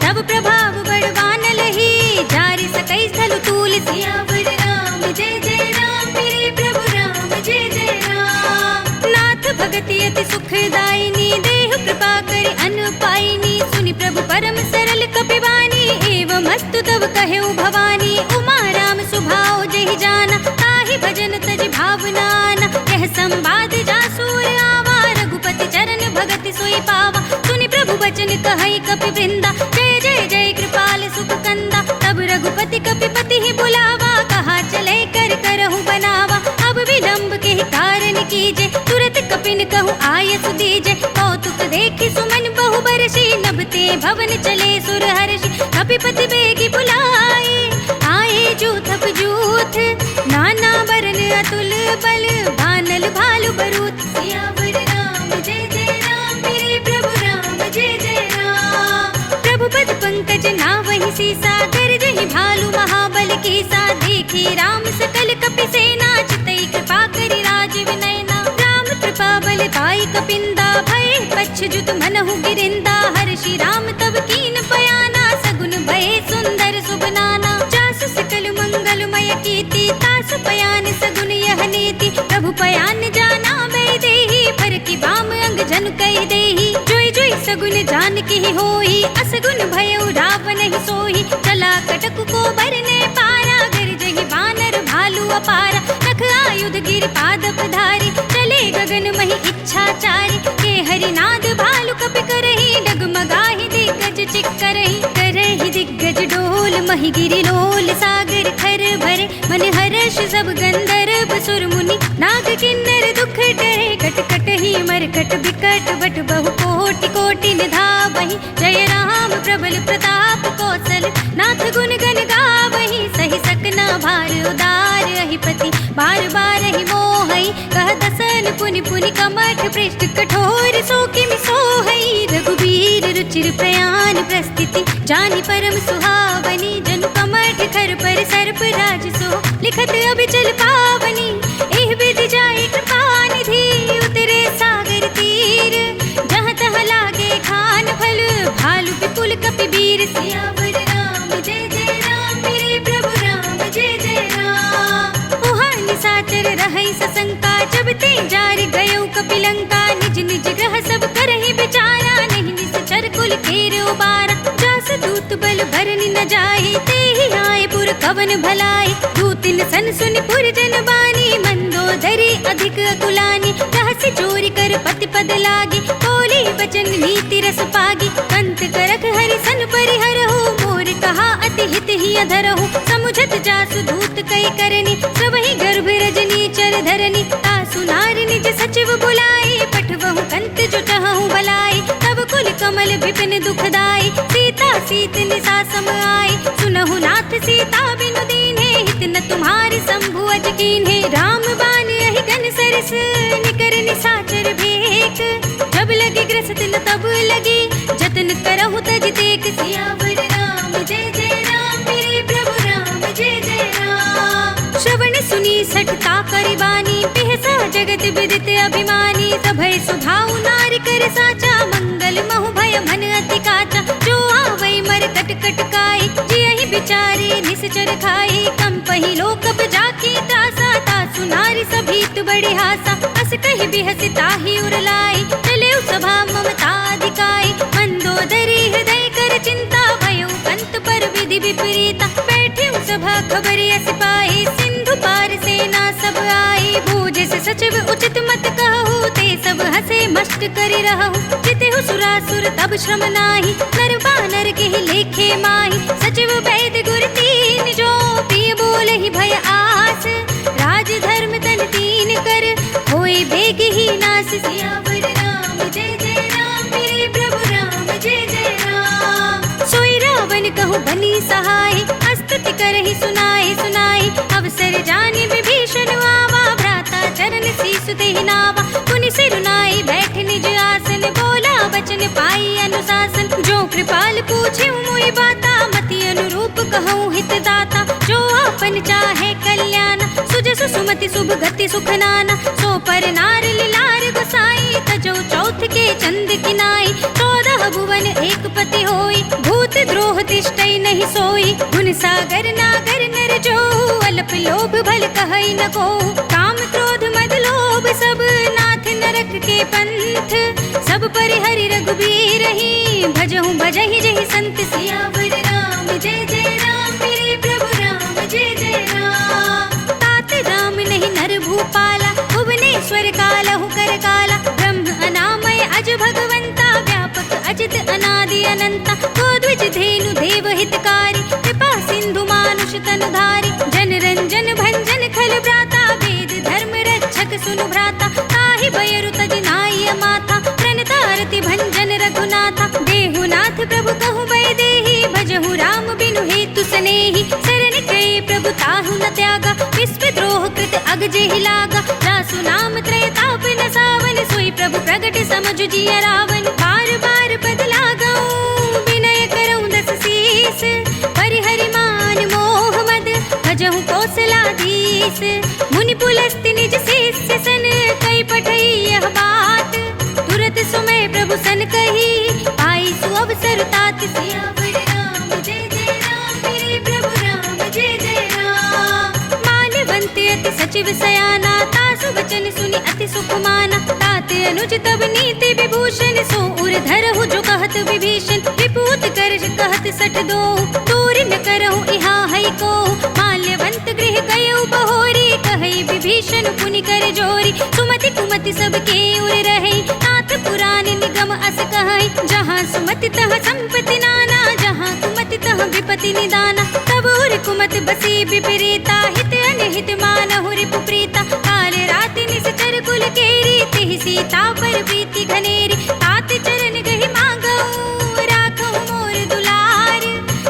तब प्रभाव बड़वान लही, जारि सकई स्थल तूल। सियावर राम जय जय राम, मेरे प्रभु राम जय जय राम। नाथ भगति अति सुखदायिनी, देह कृपा करि अन पाइनी। सुनि प्रभु परम सरल कपिवानी, एवं अस्तु तब कहेउ भवानी। उमा राम सुभाव जहि जाना, ताहि भजन तज भावनाना। यह संवाद जासूर आवा, रघुपति चरण भगति सोई पावा। सुनि प्रभु बचन कहई कपि वृंदा, जय जय जय कृपाल सुख कंदा। तब रघुपति कपिपति ही बुलावा, कहा चले कर करहु बनावा। अब विलंब के ही कारण कीजे, तुरत कपिन कहूँ आयस दीजे। कौतुक देखि सुमन बहु बरसी, नभते भवन चले सुर हर्षि। कपिपति बेगी बुलाए, आए जूथप जूथ। नाना बरन अतुल बल, बानल भालु बरूथ। सियावर राम जय जय राम, मेरे प्रभु राम जय जय राम। प्रभु पद पंकज नावहि सीसा, गरजहि भालु महाबल कीसा। देखी राम सकल कपि सेना, चितई कृपा करि राजीव नयना। राम कृपा बल पाई कपिंदा, भय पच्छ जुत मनहु गिरिंदा। हर्षि राम तब कीन बयाना, सगुन भय सुंदर सुबनाना। जासु सकल मंगलमय कीर्ति, तासु पयान सगुन यह नीति। प्रभु पयान जाना बै देहि, पर की बाम अंग जन कहि देहि। जोई जोई सगुन जान की होई, असगुन भयउ रावण ही सोई। चला कटक को बरने पारा, गरजहि बानर भालु अपारा। नख आयुध गिर पादप धारी, चले गगन महि इच्छाचारी। के हरिनाद भालु कपि करहि, डगमगाहि दिग्गज चिक्करहि। करहि दिग्गज डोल महि गिरि लोल, सागर खर भरे मन हर्ष सब गंधर्व सुर मुनि। नाग किन्नर दुख डरे, कट कट ही मरकट बिकट बट बहु कोटि कोटि निधावहि। जय राम प्रबल प्रताप कौशल, नाथ गुण गण गावहि। सहि सकना भार उदार, अहिपति बार बार ही मोहई। कह दसन पुनि पुनि कमठ, पृष्ठ कठोर सो किमि सोहई। रघुबीर रुचिर प्रयाण प्रस्थिति, जानि परम सुहावनी। जनु कमठ खर पर सर्प राज सो, लिखत अभिचल पावनी। एह विधि जाय कृपा निधि, उतरे सागर तीर। जहाँ तहाँ लागे खान फल, भालु विपुल कपि वीर। सियावर राम जय जय राम, मेरे प्रभु राम जय जय राम। उहाँ निशाचर रहै सशंका, जब ते जा बारा। जास दूत बल भरनि न जाहि, तेहि आए पुर कवन भलाई। दूतिन सन सुनि पुर जन बानी, मंदोदरी अधिक अकुलानी। रहस्य चोरी कर पति पद लागी, बोली बचन नीति रस पागी। कंत करख हरि सन परिहरहु, मोर कहा अति हित ही अधरहु। समुझत जासु दूत कई करनी, सबहि गर्भ रजनी चर धरनी। तासु नारी निज सचिव बुलाई, पठवहु कंत जो चहु भलाई। तब कुल कमल विपिन दुखदाई, सीता सीत निसा सम आई। सुनहु नाथ सीता बिनु दीन्हे, हित न तुम्हारी शंभु अज कीन्हे। राम बाण यही गन सरस, निकर निसाचर भेक। जब लगी ग्रसत न तब लगी, जतन करहु तज तेक। सियावर राम जय जय राम, मेरे प्रभु राम जय जय राम। श्रवण सुनी सठता करि बानी, पिहसा जगत विदित अभिमानी। सभय सुभाउ नारी कर साचा, मंगल महु भय मन अति काचा। जो आवै मर कट कट काई, जियहि बिचारे निश्चर खाई। कंपहि लोकप जाकी त्रासा, तासु नारी सभीत बड़ी हासा। अस कहि बिहसि ताहि उर लाई, चलेउ सभा ममता अधिकाई। मंदोदरी हृदय कर चिंता, भयउ कंत पर विधि विपरीता। बैठ्यउ सभा खबरि अस पाई, सिंधु पार सेना सब आई। बूझे से सचिव उचित मत कहु, ते सब हसे मस्त करि रहु। जितेहु सुरासुर तब श्रम नाही, नर बानर के ही लेखे माही। सचिव वैद गुर तीन जो, प्रिय बोलहि भय आस। राज धर्म तन तीन कर, होय बेग ही नास। सियावर राम जय जय राम, मेरे प्रभु राम जय जय राम। सोई रावण कहु बनी सहाय, अस्तुति करहि सुनाए सुनाए। अवसर जानि विभीषण आवा, भ्राता चरण सीसु तेहि नावा। पुनि सिरुनाई बैठ निज आसन, बोला बचन पाई अनुशासन। जो कृपाल पूछे मोहि बाता, मति अनुरूप कहूँ हित दाता। जो आपन चाहे कल्याण, सुजसु सुमति शुभ गति सुख नाना। सो पर नार लिलार गोसाई, तजो चौथ के चंद किनाई। 14 भुवन एक पति होई, भूत द्रोह तिष्ठै नहीं सोई। गुण सागर नागर नर जो, अल्प लोभ भल कहै न को। काम क्रोध मद लोभ सब, नाथ नरक के पंथ। सब परिहरि रघुबीर ही, भजहु भजहि जहि संत। सियावर राम जय जय राम, मेरे प्रभु राम जय जय राम। तात राम नहीं नर भूपाला, भुवनेश्वर कालहु कर काला। ब्रह्म अनामय अज भगवंता, व्यापक अजित अनादि अनंता। गोद्विज धेनु देव हितकारी, कृपा सिंधु मानुष तनुधारी। जन रंजन भंजन खल भ्राता, वेद धर्म रक्षक सुनु भ्राता। ताहि बयरु तज नाय माथा, प्रणतारति भंजन रघुनाथा। देहुनाथ प्रभु कहु बै देहि, भजहु राम बिनु हेतु सनेहि। शरण गए प्रभु ताहु न त्यागा, विश्व द्रोह कृत अग जेहि लागा। जासु नाम त्रय ताप न सावन, सोई प्रभु प्रगट समझु जिय रावण। बार बार पद लागऊं, विनय करऊं दस शीस। परिहरि मान मोह मद, भजहु कौशलाधीश। मुनि पुलस्त्य निज शिष्य सन, कई पठई यह बात। तुरत सुमय प्रभु सन कही, पाई सु अवसर तात। सियावर राम जय जय राम, मेरे प्रभु राम जय जय राम। माल्यवंत अति सचिव सयाना, तासु वचन सुनि अति सुख माना। तात अनुज तब नीति विभूषण, सो उर धरहु जो कहत विभीषण। विपूत कर कहत सठ दो, दूर न करहु इहा हई को। माल्यवंत गृह गयउ बहोरी, कहई विभीषण पुनि कर जोरी। सुमति कुमति सबके उर रहे, नाथ पुराण निगम अस कहई। जहाँ सुमति तह संपत्ति नाना, जहाँ कुमति तह विपति निदाना। तब उर कुमत बसी विपरीता, हित अनहित मानहु रिपु प्रीता। काल राति निश्चर कुल केरी, तिहि सीता पर प्रीति घनेरी। तात चरण गहि मांगऊ, राखहु मोर दुलार।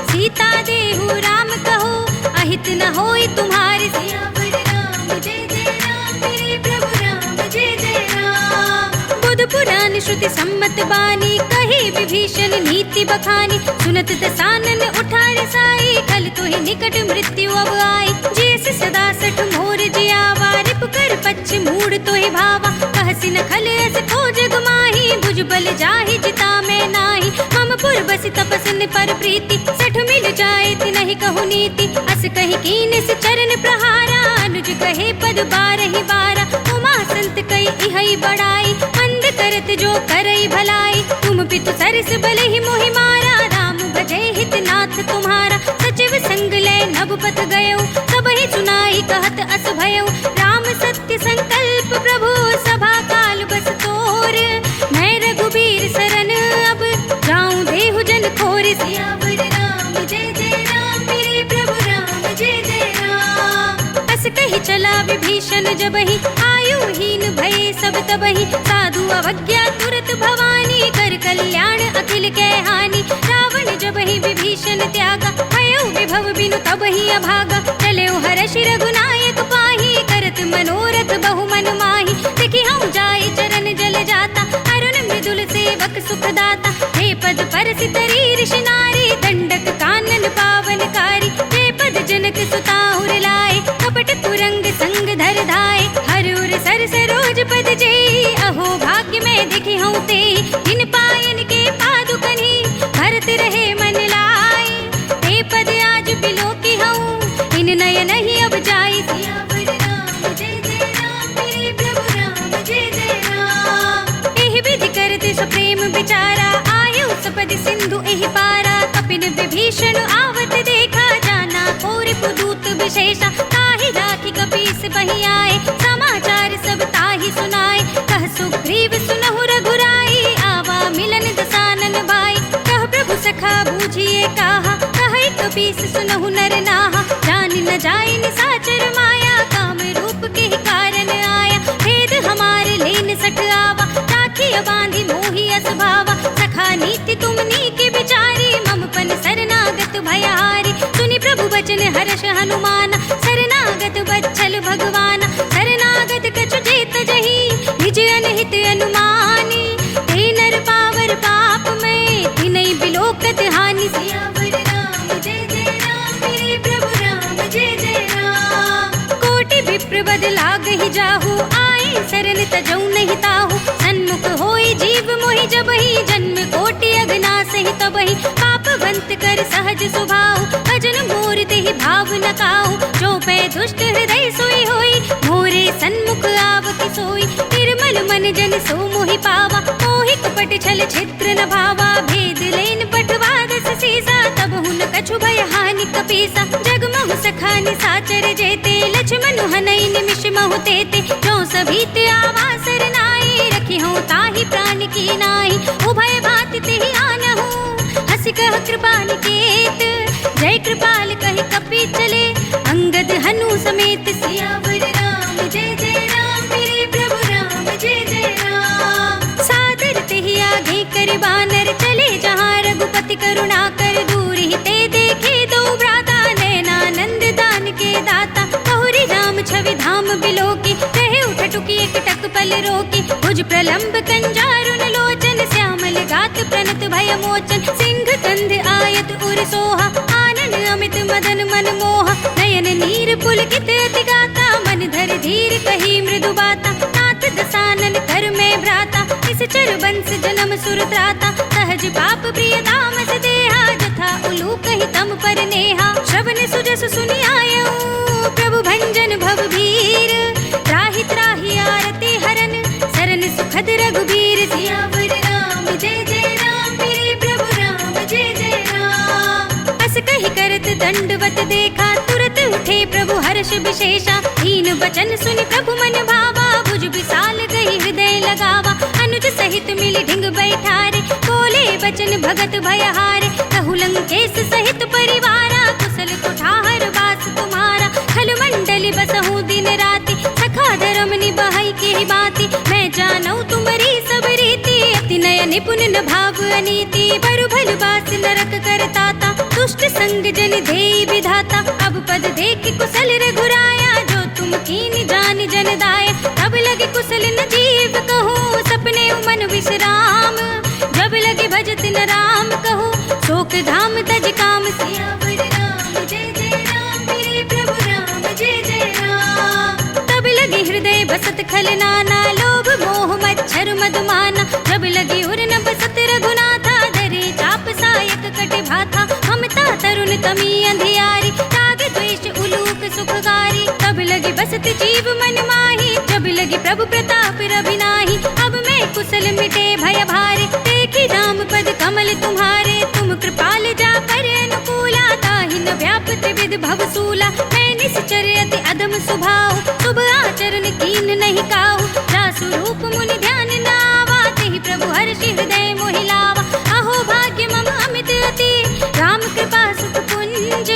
सीता देहु राम कहो, अहित न होई तुम्हारे। सियावर राम जय जय राम, मेरे प्रभु राम जय जय राम। बुध पुराण श्रुति सम्मत बानी, कही विभीषण नीति बखानी। सुनत दसानन उठारे साई, खल तुहि निकट मृत्यु अब आई। जैसे सदा सठ मोर जियावा, रिप कर पच्छ मूड तुहि भावा। कहसि न खल अस खोज गुमाही, भुज बल जाहि जिता मैं नाही। मम पुर बसि तपसन पर प्रीति, सठ मिल जाए तिनहि कहु नीति। अस कहि कीन से चरण प्रहारा, अनुज कहे पद बारहि बारा। उमा संत कई इहै बड़ाई, मंद करत जो करई भलाई। तुम पितु सरस बलहि मोहि मारा, पथ गयो, सब ही सुनाई कहत अस भयो। राम सत्य संकल्प प्रभु सभा काल बस तोर, मैं रघुबीर सरन अब जाऊं देहु जन खोर। सियावर राम जय जय राम, मेरे प्रभु राम जय जय राम। अस कही चला विभीषण जबहि, आयुहीन भये सब तबहि। साधु अवज्ञा तुरत भवानी, कर कल्याण अखिल कै हानि। रावण जबहि विभीषण त्यागा, भयो विभव बिनु तबहि अभागा। चलेउ हर्षि रघुनायक पाहि, करत मनोरथ बहु मन माहि। देखि हम जाय चरण जल जाता, अरुण मृदुल सेवक सुख दाता। हे पद परसि तरी ऋषि नारी, दंडक कानन पावनकारी। हे पद जनक सुताहुर लाए, कपट कुरंग संग धर धाय। हर उर सर सरोज पद जेई, अहो भाग्य में देखि हूँ ते। इन पायन के पादुकनि, भरत रहे मन लाई। ते पद आज बिलोकी हूँ, इन नयन ही अब जाई। सियावर राम जय जय राम, मेरे प्रभु राम जय जय राम। एहि विधि करते सप्रेम विचारा, आयु सपदि सिंधु एहि पारा। कपिन विभीषण आवत देखा, जाना और पुदूत विशेषा। ताहि राखी कपीस बहि आए, समाचार सब ताहि सुनाए। कह सुग्रीव सुनहु रघुराई, आवा मिलन दसानन भाई। कह प्रभु सखा बूझिए काहा, कहि कपीस सुनहु नर नाहा। जान न जाय निसाचर माया, काम रूप के ही कारण आया। भेद हमारे लेन सठ आवा, राखी बांधी मोहि अस भावा। सखा नीति तुमनी के विचारी, मम पन शरणागत भयहारी। सुनि प्रभु बचन हर्ष हनुमाना, शरणागत बच्चल भगवाना। शरणागत कछु जेत जही, निज अनहित अनुमानी। ते नर पावर पाप में, तिनहि बिलोकत हानि। सियावर राम जय जय राम, मेरे प्रभु राम जय जय राम। कोटि विप्र बद लागहि जाहु, आए शरण तजौ नहीं ताहु। सन्मुख होई जीव मोहि जबहि, जन्म कोटि अघनासहि तबहि। पाप बंत कर सहज सुभाव, भजन मोर देहि भाव न काहु। जो पै दुष्ट हृदय सोई होई, मोरे सन्मुख आवति सोई। निर्मल मन जन सो मोहि पावा, मोहि कपट छल छिद्र न भावा। भेद लेन पठवा दस सीसा, तब हुन कछु भय हानि कपीसा। जगमहु सखा निसाचर जेते, लक्ष्मण हनई निमिष महु तेते। जो सभीत आवा सरनाई, रखी हूँ ताहि प्राण की नाई। उभय भांति तेहि आनहु, हंसि कह कृपा निकेत। जय कृपाल कहि कपि चले, अंगद हनु समेत। सियावर राम जय जय राम, मेरे प्रभु राम जय जय राम। सादर तेहि आगे कर बानर, चले जहाँ रघुपति करुणा कर। दूर ही ते देखे दो भ्राता, नयनानंद दान के दाता। बहुरी राम छवि धाम बिलोकी, कहे उठ टुकी एक टक पल रोकी। भुज प्रलंब कंजारुन लोचन, श्यामल गात प्रणत भय मोचन। सिंह कंध आयत उर सोहा, आनन अमित मदन मन मोहा। नयन नीर पुलकित अति गाता, मन धर धीर कही मृदु बाता। नाथ दसानन कर में भ्राता, इस चर बंस जन्म सुर त्राता। सहज पाप प्रिय तामस देहा, जथा उलू कही तम पर नेहा। श्रवण सुजस सुनि आयऊ, प्रभु भंजन भव भीर। त्राहि त्राहि आरती हरन, सरन सुखद रघुबीर। सियावर राम जय जय राम, मेरे प्रभु राम जय जय राम। अस कहि करत दंडवत देखा, तुरत उठे प्रभु हर्ष विशेषा। दीन बचन सुनि प्रभु मन भावा, भुज विशाल गई हृदय लगावा। अनुज सहित मिली ढिंग बैठारे, बोले बचन भगत भयहारे। कहु लंकेश सहित परिवारा, कुशल कुठार बास तुम्हारा। खल मंडली बसहु दिन राति, सखा धर्म निभाई के ही बाती। मैं जानऊ तुम्हारी सब रीति, अति नय निपुण न भाव अनीति। बरु भल बास नरक करताता, दुष्ट संग जन देई विधाता। अब पद देख कुशल रघुराया, जो तुम कीन जान जन दाया। तब लगे कुशल न जीव कहो, सपने मन विश्राम। जब लगे भजत न राम कहो, शोक धाम तज काम। सियावर राम जय जय राम, मेरे प्रभु राम जय जय राम। तब लगे हृदय बसत खल नाना, लोभ मोह मच्छर मधुमाना। जब लगे उर न बसत रघुनाथा, धरे चाप सायक कट भाथा। ममता तरुण तमी अंधियारी, राग द्वेष उलूक सुखगारी। तब लगे बसत जीव मन माही, जब लगे प्रभु प्रताप रविनाही। अब मैं कुशल मिटे भय भारे, देखी राम पद कमल तुम्हारे। तुम कृपाल जा पर अनुकूला, ताहि न व्यापत विध भवसूला। परम सुभाव, शुभ आचरण कीन नहीं काहू, जासु रूप मुनि ध्यान न आवा, तेहि प्रभु हर्षि हृदय मोहि लावा। अहो भाग्य मम अमित अति, राम कृपा सुख पुंज,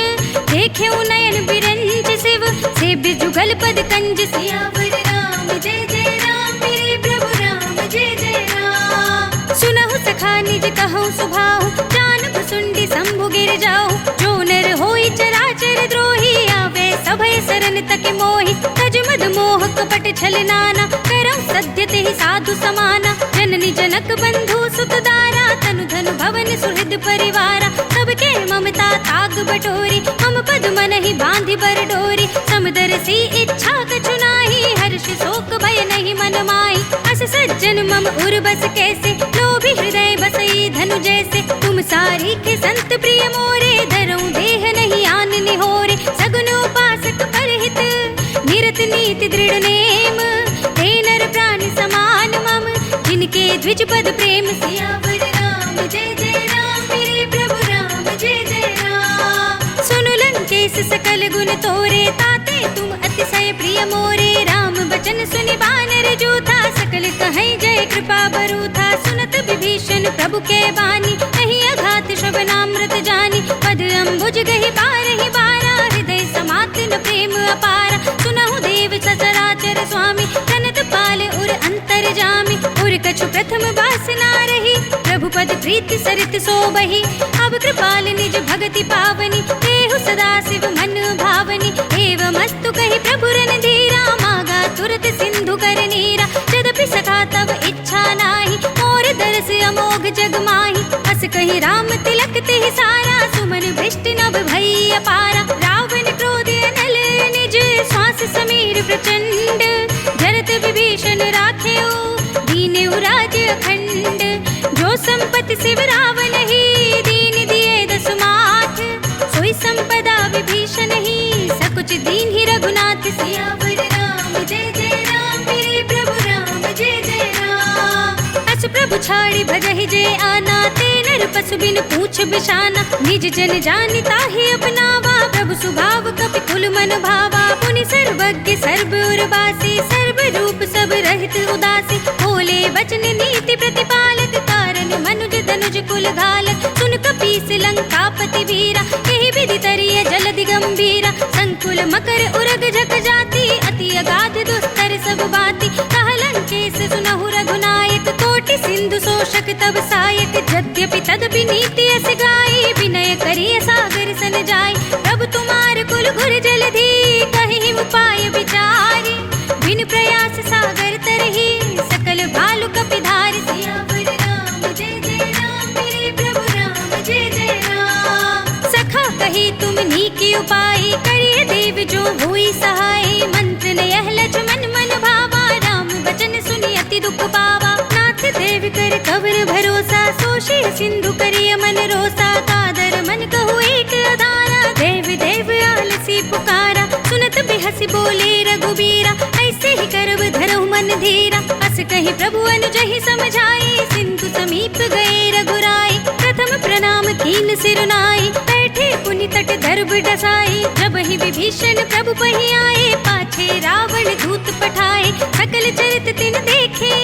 देखे नयन बिरंज शिव, सेव्य जुगल पद कंज। सियावर राम जय जय राम, मेरे प्रभु राम जय जय राम। सुनहु सखा निज कहूँ सुभाऊ, जान भुसुंडी शंभु गिर जाऊ, जो नर होई चराचर द्रोही, आवे सभय सरन तक मोहि। तज मद मोह कपट छल नाना, करम सत्य तेहि साधु समाना, जननी जनक बंधु सुत दारा, तनु धनु भवन सुहृद परिवारा। सबके ममता ताग बटोरी, मम पद मन ही बांधि बर डोरी, समदर सी इच्छा कछु नाही, हर्ष शोक भय नहीं मन माही। अस सज्जन मम उर बस कैसे, लोभी हृदय बसई धनु जैसे, तुम सारी के संत प्रिय मोरे, धरऊं देह नहीं आन निहोरे। सगुन उपासक परहित, निरत नीति दृढ़ नेम, ते नर प्राण समान मम, जिनके द्विज पद प्रेम। सियावर राम जय जय राम, मेरे प्रभु राम जय जय राम। सुनु लंकेश सकल गुण तोरे, ताते तुम अतिशय प्रिय मोरे। राम बचन सुनि बानर जूथा, सकल कहीं जय कृपा बरूथा। सुनत विभीषण प्रभु के बानी, नहीं अघात श्रवणामृत जानी। पद अम्बुज गहि बारहि बारा, हृदय समात न प्रेम अपारा। सुनहु देव सचराचर स्वामी, कनत पाल उर अंतर जामी। उर कछु प्रथम वासना रही, प्रभु पद प्रीति सरित सोबहि। अब कृपाल निज भगति पावनी, देहु सदा शिव मन भावनी। एवमस्तु कहि प्रभु रणधीरा, मागा तुरत सिंधु कर नीरा। यद्यपि सखा तब इच्छा नाही, मोर दरस अमोघ जग माही। अस कहि राम तिलक तेहि सारा, सुमन वृष्टि नभ भई अपारा। रावण क्रोध अनल निज, श्वास समीर प्रचंड। जरत विभीषण राखेऊ, दीनेऊ राज अखंड। जो संपत्ति शिव रावण ही, दीन दिए दस माथ। सोई संपदा विभीषण ही, सकुच दीन ही रघुनाथ। सियावर राम जय जय राम, मेरे प्रभु राम जय जय राम। अस प्रभु छाड़ी भजहि जे आना, ते नर पशु बिन पूछ बिशाना। निज जन जानि ताहि अपनावा, प्रभु सुभाव कपि कुल मन भावा। पुनि सर्वज्ञ सर्व उर्वासी, सर्व रूप सब रहित उदासी। बोले वचन नीति प्रतिपालक, कारण मनुज धनुज कुल घालक। सुन कपीस लंकापति वीरा, यही विधि तरिय जलधि गंभीरा। संकुल मकर उरग झक जाति, अति अगाध दुस्तर सब बाती। कह लंकेश सुनहु रघुनायक, कोटि सिंधु शोषक तब सायक। यद्यपि तदपि नीति अस गाई, विनय करिय सागर सन जाई। प्रभु तुम्हार कुल घुर जलधि, कहि उपाय विचारी। बिन प्रयास सागर तरहि, सकल भालु कपि धारि। सियावर राम जय जय राम, मेरे प्रभु राम जय जय राम। सखा कही तुम नीकी उपाय, करिय देव जो हुई सहाय। मंत्र ने यह लक्ष्मण मन भावा, राम वचन सुनि अति दुख पावा। नाथ देव कर कवर भरोसा, सोषिय सिंधु करिय मन रोसा। कादर मन कहु एक अधारा, देव देव आलसी पुकारा। सुनत बिहसि बोले रघुबीरा, ऐसे ही करब धरहु मन धीरा। अस कहि प्रभु अनुजहि समझाई, सिंधु समीप गए रघुराई। प्रथम प्रणाम कीन सिरुनाई, बैठे पुनि तट दर्भ डसाई। जब ही विभीषण प्रभु पहि आए, पाछे रावण दूत पठाए। सकल चरित तिन देखे,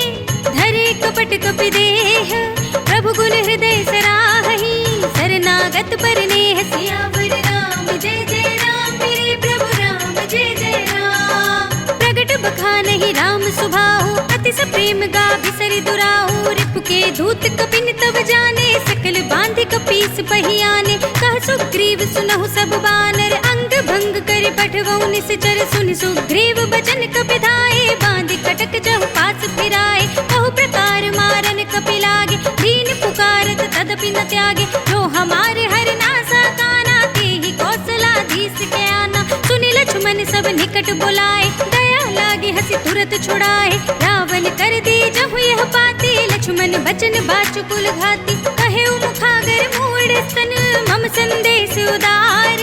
धरे कपट कपि देह। प्रभु गुण हृदय सराहि, शरणागत पर नेह। सियावर राम जय जय राम, मेरे प्रभु राम जय जय राम। प्रगट बखानहि राम सुभाऊ, अति सप्रेम गा बिसरि दुराऊ। रिपु के दूत कपिन तब जाने, सकल बांधि कपीस पहि आने। कह सुग्रीव सुनहु सब बानर, अंग भंग कर पठवऊ निश्चर। सुनि सुग्रीव बचन कपि धाये, बांधि कटक जहु पास फिराए। कहु प्रकार मारन कपि लागे, दीन पुकारत तदपि न त्यागे। जो हमारे हर नासा काना, तेहि कौशलाधीश के आना। सुनि लक्ष्मण सब निकट बुलाए, दया लागे हंसी तुरत छुड़ाए। रावण कर दी जहु यह पाती, लक्ष्मण बचन बाचु कुल घाती। कहे मुखागर मूढ़ स्तन, मम संदेश उदार।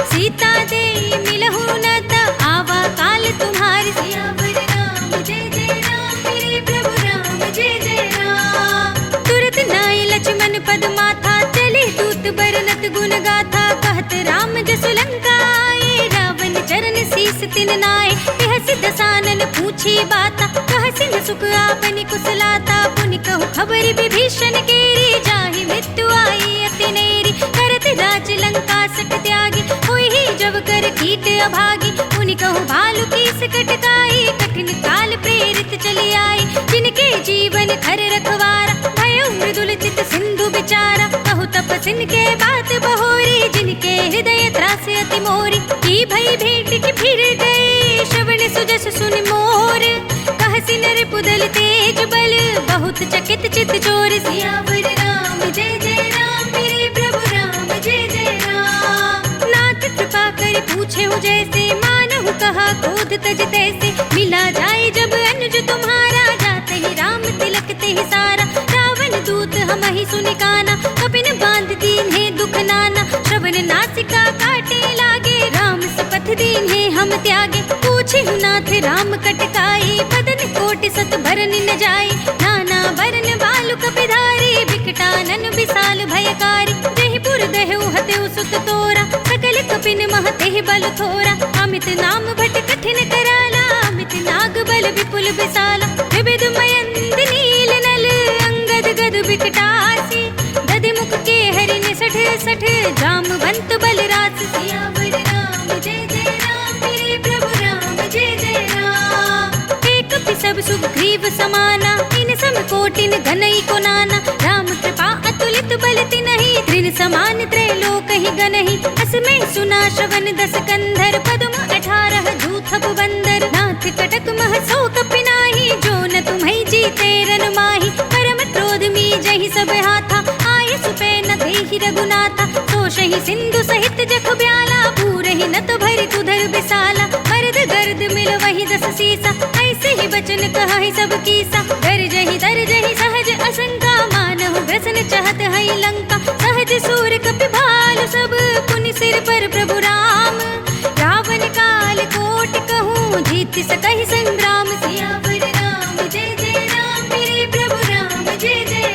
सीता दे मिलहु न त, आवा काल तुम्हार। सियावर राम जय जय राम, मेरे प्रभु राम जय जय राम। तुरत नाय लक्ष्मण पद माथा, चले दूत बरनत गुण गाथा। कहत राम जसु लंका आए, रावण चरण शीस तिन नाय बिहसि दसानन पूछी बाता कहसि न सुख आपनि कुशलाता पुनि कहु खबर विभीषण केरी जाहि मृत्यु आई अति नेरी करत राज लंका सट त्यागी होई ही जब कर कीट अभागी पुनि कहु भालु कीस कटकाई कठिन काल प्रेरित चली आई जिनके जीवन खर रखवारा भयो मृदुल चित सिंधु बिचारा कहु तपसिन के बात बहोरी जिनके हृदय त्रास अति मोरी की भई भेंट की फिर गए श्रवण सुजस सुन मोर कहसि नर पुदल तेज बल बहुत चकित चित चोर सियावर राम जय जय राम मेरे प्रभु राम जय जय राम नाथ कृपा कर पूछे हूँ जैसे मानहु कहा क्रोध तज तैसे मिला जाए जब अनुज तुम्हारा जाते ही राम तिलक ते ही सारा रावण दूत हम ही सुनि काना कपिन बांध दीन है दुख नाना श्रवण नासिका काटे लागे राम सपथ दीन है हम त्यागे पूछे हूँ नाथ राम कटकाई बदन कोटि सत भरन न जाए नाना वरन बालु कपिधारी बिकटानन विशाल भयकारी जहि पुर दहु हतेउ सुत तोरा सकल कपिन महते बल थोरा अमित नाम भट कठिन कराला अमित नाग बल विपुल विशाला विविध मयंद नील नल अंगद गद बिकटासी दधि मुख के हरि ने सठ सठ जामवंत बल रास सियावर राम जय जय राम मेरे प्रभु राम जय जय राम एक सब सुग्रीव समाना इन सम कोटिन घनई को नाना राम कृपा अतुलित बल तिनहि त्रिन समान त्रैलोक ही गनहि असमय सुना श्रवण दस कंधर पद्म 18 जूथप बंदर नाथ कटक मह सो कपिनाहि जो न तुम्हें जीते रन माही परम क्रोध मी जहि सब हाथा आय सुपै न देहि रघुनाथा सोषहि सिंधु सहित जख ब्याला पूरहि नत भरि कुधर बिसाला मर्द गर्द मिल वही दस सीसा ऐसे ही बचन कहाहि सब कीसा गरजहि तरजहि सहज असंका मानहु ग्रसन चाहत हई लंका सहज सूर कपि भालु सब पुनि सिर पर प्रभु राम रावण काल कोट कहूँ जीत सकहि संग्राम सियावर राम जय जय राम मेरे प्रभु राम जय जय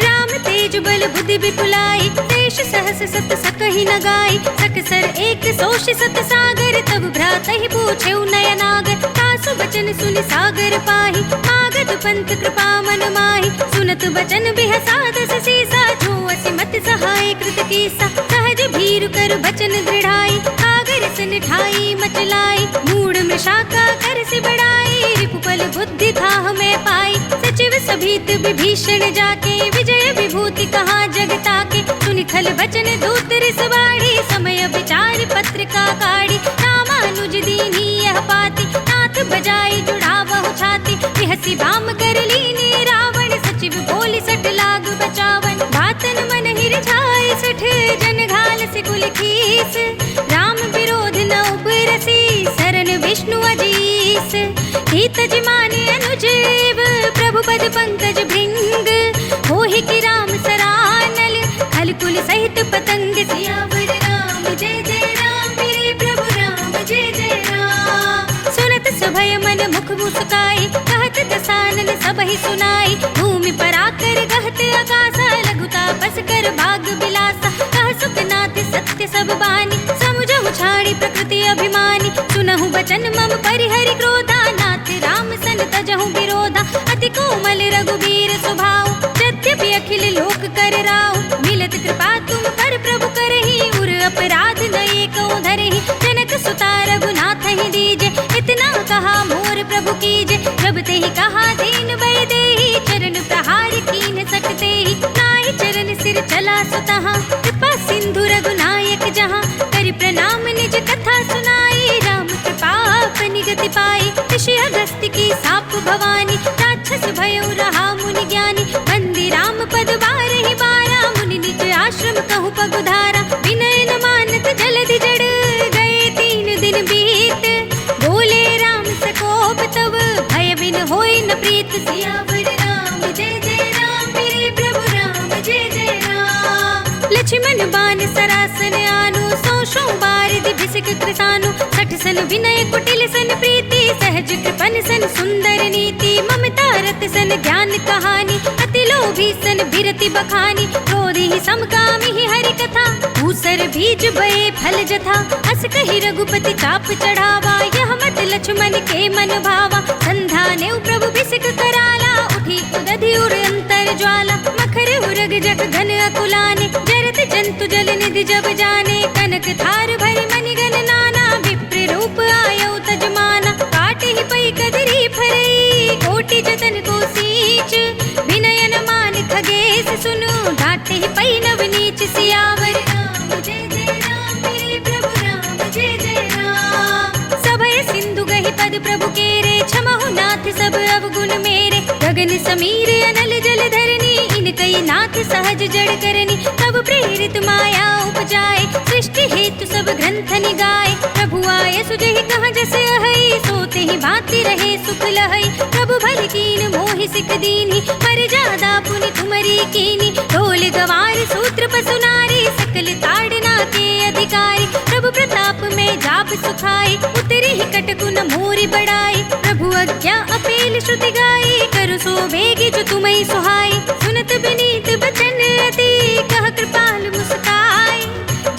राम तेज बल बुद्धि विपुलाई देश सहस सत सकहि न गाई सकसर एक सोष सत सागर तब भ्रात ही पूछे नयनागर तासु बचन सुनि सागर पाही मागध पंथ कृपा मन माही सुनत बचन बिहसा दस सीसा जो असिमत सहाय कृत कीसा सहज भीरु कर बचन दृढ़ाई सागर सन ठाई मचलाई मूढ़ मृषाका कर से बढ़ाई रिपुपल बुद्धि था हमें पाई सचिव सभीत विभीषण जाके विजय विभूति कहा जगता के सुनि खल बचन दूत रिसवाड़ी समय विचार पत्रिका काढ़ी रामानुज दीनी यह पाती नाथ बजाई जुड़ावहु छाती बिहसी बाम कर लीनी रावण सचिव बोली सठ लाग बचावन बातन मन ही रिझाए सठ जन घाल से कुल खीस राम विरोध न उबरसी शरण विष्णु अजीस हित जिमाने अनुजेव प्रभु पद पंकज भृंग होहि की राम सरानल खल कुल सहित पतंग सियावर राम जय जय राम मेरे प्रभु राम जय जय राम सुनत सभय मन मुख मुस्काई कहत दसानन सबहि सुनाई भूमि पर आकर गहत आकाशा लघुता बस कर भाग बिलासा कह सुखनाथ सत्य सब बानी समुझहु छाड़ी प्रकृति अभिमानी सुनहु बचन मम परिहरि क्रोधा नाथ राम सन तजहु विरोधा अति कोमल रघुबीर स्वभाव यद्यपि अखिल लोक कर राव मिलत कृपा तुम पर प्रभु करहि उर अपराध न एको धरहि जनक सुता रघुनाथ ही दीजे इतना कहा मोर प्रभु कीजे जब ते ही कहा दीन बल देहि चरण प्रहार कीन सकते ही नाहि चरण सिर चला सुतहा कृपा सिंधु रघुनायक जहाँ कर प्रणाम निज कथा सुनाई राम कृपा अपनी गति पाई ऋषि अगस्त्य की साप भवानी राक्षस भयो रहा मुनि ज्ञानी वंदे राम पद बारहि बारा मुनि निज आश्रम कहु पगुधारा विनय न मानत जलधि जड़ गए 3 दिन बीत बोले राम सकोप तब भय बिन होई न प्रीत सियावर राम जय जय राम मेरे प्रभु राम जय जय राम लक्ष्मण बान सरासन आनु सौ बार दिभिसिक कृसानु सठ सन विनय कुटिल सन प्रीति सहज कृपन सन सुंदर नीति ममता रत सन ज्ञान कहानी अति लोभी सन बिरति बखानी क्रोधी समकामी हरि कथा ऊसर बीज बये फल जथा, अस कही रघुपति चाप चढ़ावा। यह मत लक्ष्मण के मन भावा, संधाने प्रभु बिसिक कराला। उठी उदधि उर अंतर ज्वाला, मखर उरग जग घन अकुलाने। जरत जंतु जल निधि जब जाने, कनक थार भरी मनि गण नाना। विप्र रूप आयो तजमाना, काटे ही पई कदरी फरई। कोटि जतन को सींच, विनयन मान खगेश सुनु। डांटे ही पई नव नीच, सियावर राम जय जय राम। मेरे प्रभु राम जय जय राम। सभय सिंधु गहि पद प्रभु केरे, क्षमहु नाथ सब अवगुण मेरे। गगन समीर अनल जल धरनी, इनकई नाथ सहज जड़ करनी। तब प्रेरित माया उपजाए, सृष्टि हेतु सब ग्रंथ निगाए। प्रभु आय सुजहि कहाँ जस अहै, सोते ही भांति रहे सुख लहै। प्रभु भल कीन मोहि सिख दीन्ही, मर्यादा पुनि तुमरी कीनी। ढोल गवार सूत्र पसु नारी, सकल ताड़ना के अधिकारी। प्रभु प्रताप में जाप सुखाई, उतरी ही कटकुन मोरी बढ़ाई। प्रभु आज्ञा अपेल श्रुति गाई, करु सो बेगी जो तुम्हें सुहाई। सुनत विनीत बचन अति, कह कृपाल मुस्काई।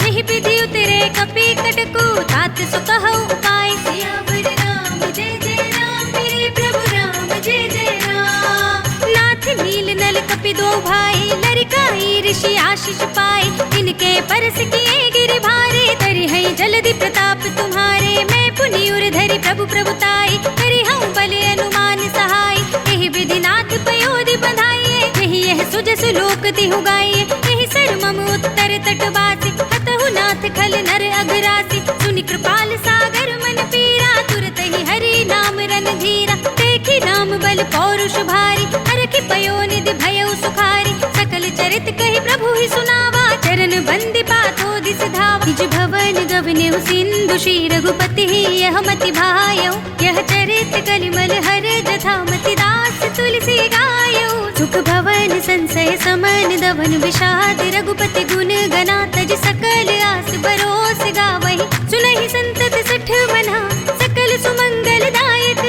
जहि विधि उतरे कपि कटकु, तात सो कहु उपाय। सियावर राम जय जय राम। मेरे प्रभु राम जय जय राम। नाथ नील नल कपि दो भाई, लरिकाई ऋषि आशीष पाए। इनके परस किए गिरि भारे, तरि है जलधि प्रताप तुम्हारे। मैं पुनि उर धरि प्रभु प्रभुताई, करि हूँ बल अनुमान सहाय। यही विधि नाथ पयोधि बंधाइए, यही यह सुजस लोक तिहु गाइए। यही सर मम उत्तर तटवासी, हतहु नाथ खल नर अघरासी। सुनि कृपाल सागर मन पीरा, तुरत ही हरि नाम रन धीरा। देखी राम बल पौरुष भारी, हरखि पयो निधि भयउ सुखारी। सकल चरित कहि प्रभु ही सुनावा, चरण बंदी पाथो दिस धावा। निज भवन गवनेउ सिंधु, श्री रघुपति ही यह मति भायौ। यह चरित कलिमल हर जथा, मति दास तुलसी गायौ। सुख भवन संशय समन दवन, विषाद रघुपति गुण गना। तज सकल आस बरोस गावहि, सुनहि संतत सठ मना। सकल सुमंगल दायक,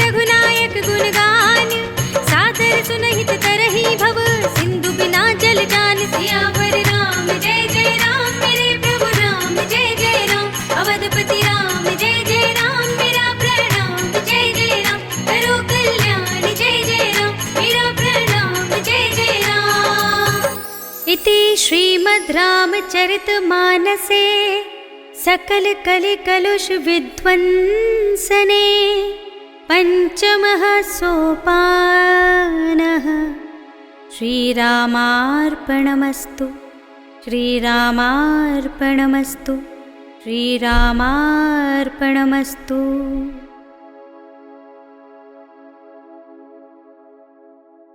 रघुनायक गुण गान। सादर सुनहित तरहि भव, सिंधु बिना जल जान। सियावर राम जय जय राम। मेरे प्रभु राम जय जय राम। अवधपति राम जय जय राम। मेरा प्रणाम जय जय राम। करो कल्याण जय जय राम। मेरा प्रणाम जय जय राम। इति श्रीमद् रामचरितमानसे सकल कलि कलुष विध्वंसने पंचमः सोपानः। श्रीरामार्पणमस्तु। श्रीरामार्पणमस्तु। श्रीरामार्पणमस्तु।